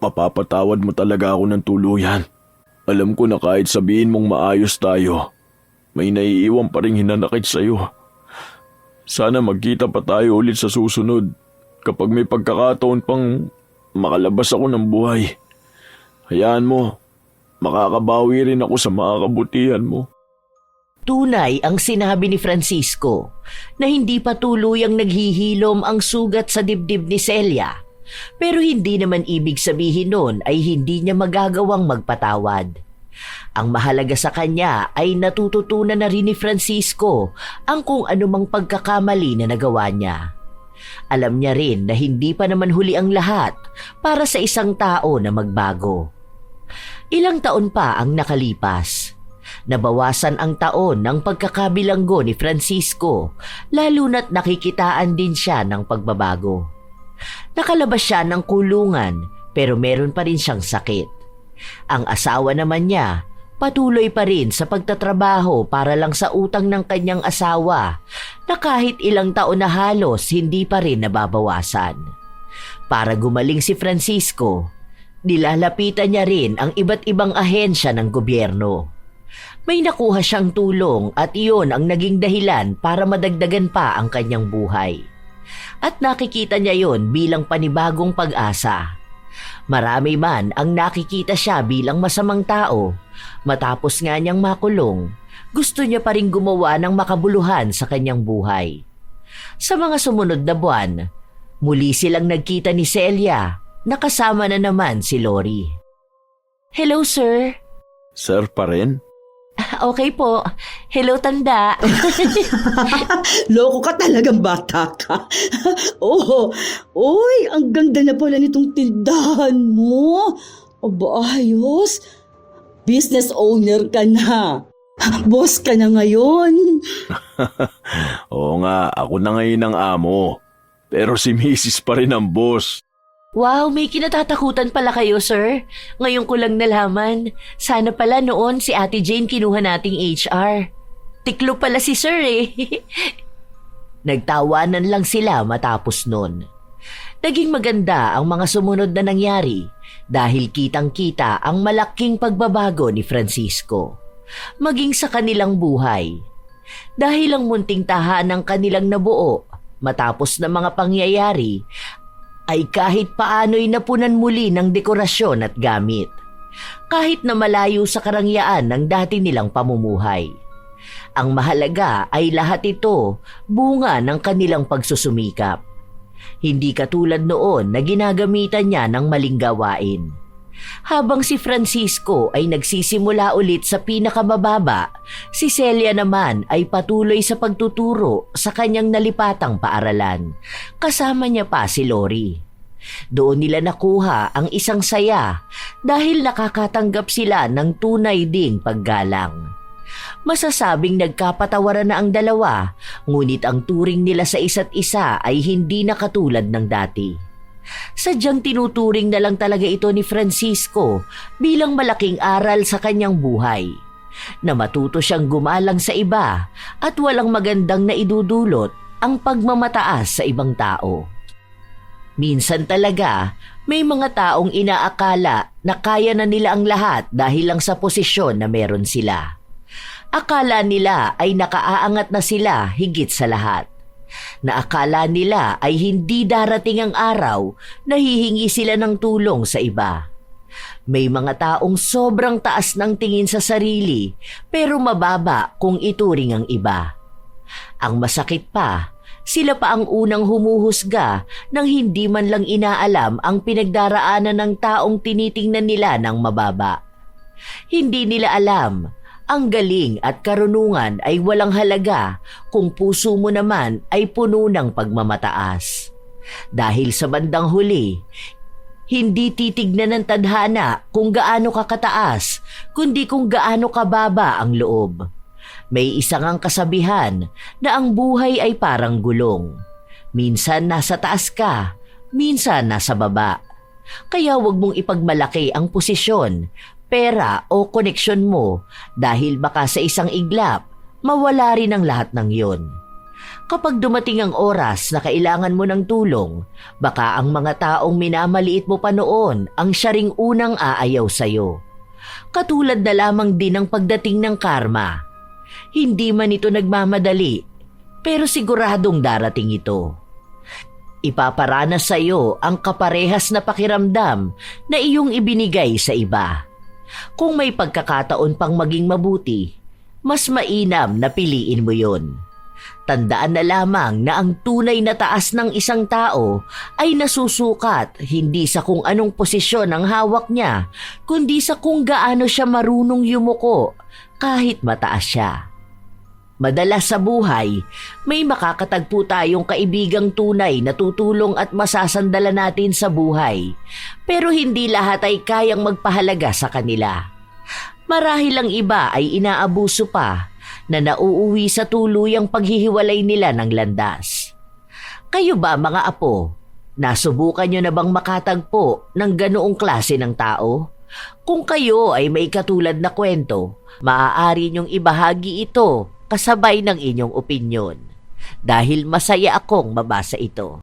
mapapatawad mo talaga ako ng tuluyan. Alam ko na kahit sabihin mong maayos tayo, may naiiwan pa rin hinanakit sa'yo. Sana magkita pa tayo ulit sa susunod kapag may pagkakataon pang makalabas ako ng buhay. Hayaan mo, makakabawi rin ako sa mga kabutihan mo. Tunay ang sinabi ni Francisco na hindi pa tuluyang naghihilom ang sugat sa dibdib ni Celia. Pero hindi naman ibig sabihin nun ay hindi niya magagawang magpatawad. Ang mahalaga sa kanya ay natututunan na rin ni Francisco ang kung anumang pagkakamali na nagawa niya. Alam niya rin na hindi pa naman huli ang lahat para sa isang tao na magbago. Ilang taon pa ang nakalipas. Nabawasan ang taon ng pagkakabilanggo ni Francisco, lalo na't nakikitaan din siya ng pagbabago. Nakalabas siya ng kulungan pero meron pa rin siyang sakit. Ang asawa naman niya, patuloy pa rin sa pagtatrabaho para lang sa utang ng kanyang asawa na kahit ilang taon na halos hindi pa rin nababawasan. Para gumaling si Francisco, nilalapitan niya rin ang iba't ibang ahensya ng gobyerno. May nakuha siyang tulong at iyon ang naging dahilan para madagdagan pa ang kanyang buhay. At nakikita niya yon bilang panibagong pag-asa. Marami man ang nakikita siya bilang masamang tao, matapos nga niyang makulong, gusto niya pa rin gumawa ng makabuluhan sa kanyang buhay. Sa mga sumunod na buwan, muli silang nagkita ni Celia, nakasama na naman si Lori. Hello, sir. Sir pa rin? Okay po, Hello, tanda. Loko ka talagang bata ka. Oh, oy, ang ganda na pala nitong tindahan mo. Aba, ayos. Business owner ka na. Boss ka na ngayon. Oo nga, ako na ngayon ang amo. Pero si Mrs. pa rin ang boss. Wow, may kinatatakutan pala kayo, sir. Ngayon ko lang nalaman. Sana pala noon si Ate Jane kinuha nating HR. Tiklo pala si sir eh. Nagtawanan lang sila matapos nun. Naging maganda ang mga sumunod na nangyari dahil kitang-kita ang malaking pagbabago ni Francisco. Maging sa kanilang buhay. Dahil ang munting tahanang kanilang nabuo matapos ng mga pangyayari ay kahit paano'y napunan muli ng dekorasyon at gamit. Kahit na malayo sa karangyaan ng dati nilang pamumuhay. Ang mahalaga ay lahat ito bunga ng kanilang pagsusumikap. Hindi katulad noon na ginagamitan niya ng maling gawain. Habang si Francisco ay nagsisimula ulit sa pinakamababa, si Celia naman ay patuloy sa pagtuturo sa kanyang nalipatang paaralan. Kasama niya pa si Lori. Doon nila nakuha ang isang saya dahil nakakatanggap sila ng tunay ding paggalang. Masasabing nagkapatawaran na ang dalawa, ngunit ang turing nila sa isa't isa ay hindi na katulad ng dati. Sadyang tinuturing na lang talaga ito ni Francisco bilang malaking aral sa kanyang buhay, na matuto siyang gumalang sa iba at walang magandang naidudulot ang pagmamataas sa ibang tao. Minsan talaga, may mga taong inaakala na kaya na nila ang lahat dahil lang sa posisyon na meron sila. Akala nila ay nakaaangat na sila higit sa lahat. Na akala nila ay hindi darating ang araw na hihingi sila ng tulong sa iba. May mga taong sobrang taas ng tingin sa sarili pero mababa kung ituring ang iba. Ang masakit pa, sila pa ang unang humuhusga nang hindi man lang inaalam ang pinagdaraanan ng taong tinitingnan nila ng mababa. Hindi nila alam, ang galing at karunungan ay walang halaga kung puso mo naman ay puno ng pagmamataas. Dahil sa bandang huli, hindi titignan ng tadhana kung gaano ka kataas, kundi kung gaano kababa ang loob. May isang ang kasabihan na ang buhay ay parang gulong. Minsan nasa taas ka, minsan nasa baba. Kaya wag mong ipagmalaki ang posisyon, pera o koneksyon mo dahil baka sa isang iglap, mawala rin ang lahat ng yon. Kapag dumating ang oras na kailangan mo ng tulong, baka ang mga taong minamaliit mo pa noon ang siya ring unang aayaw sa'yo. Katulad na lamang din ang pagdating ng karma. Hindi man ito nagmamadali, pero siguradong darating ito. Ipaparanas sa'yo ang kaparehas na pakiramdam na iyong ibinigay sa iba. Kung may pagkakataon pang maging mabuti, mas mainam na piliin mo yon. Tandaan na lamang na ang tunay na taas ng isang tao ay nasusukat hindi sa kung anong posisyon ang hawak niya, kundi sa kung gaano siya marunong yumuko kahit mataas siya. Madalas sa buhay, may makakatagpo tayong kaibigang tunay na tutulong at masasandala natin sa buhay. Pero hindi lahat ay kayang magpahalaga sa kanila. Marahil ang iba ay inaabuso pa na nauuwi sa tuluyang paghihiwalay nila ng landas. Kayo ba mga apo, nasubukan nyo na bang makatagpo ng ganoong klase ng tao? Kung kayo ay may katulad na kwento, maaari nyong ibahagi ito kasabay ng inyong opinyon. Dahil masaya akong mabasa ito.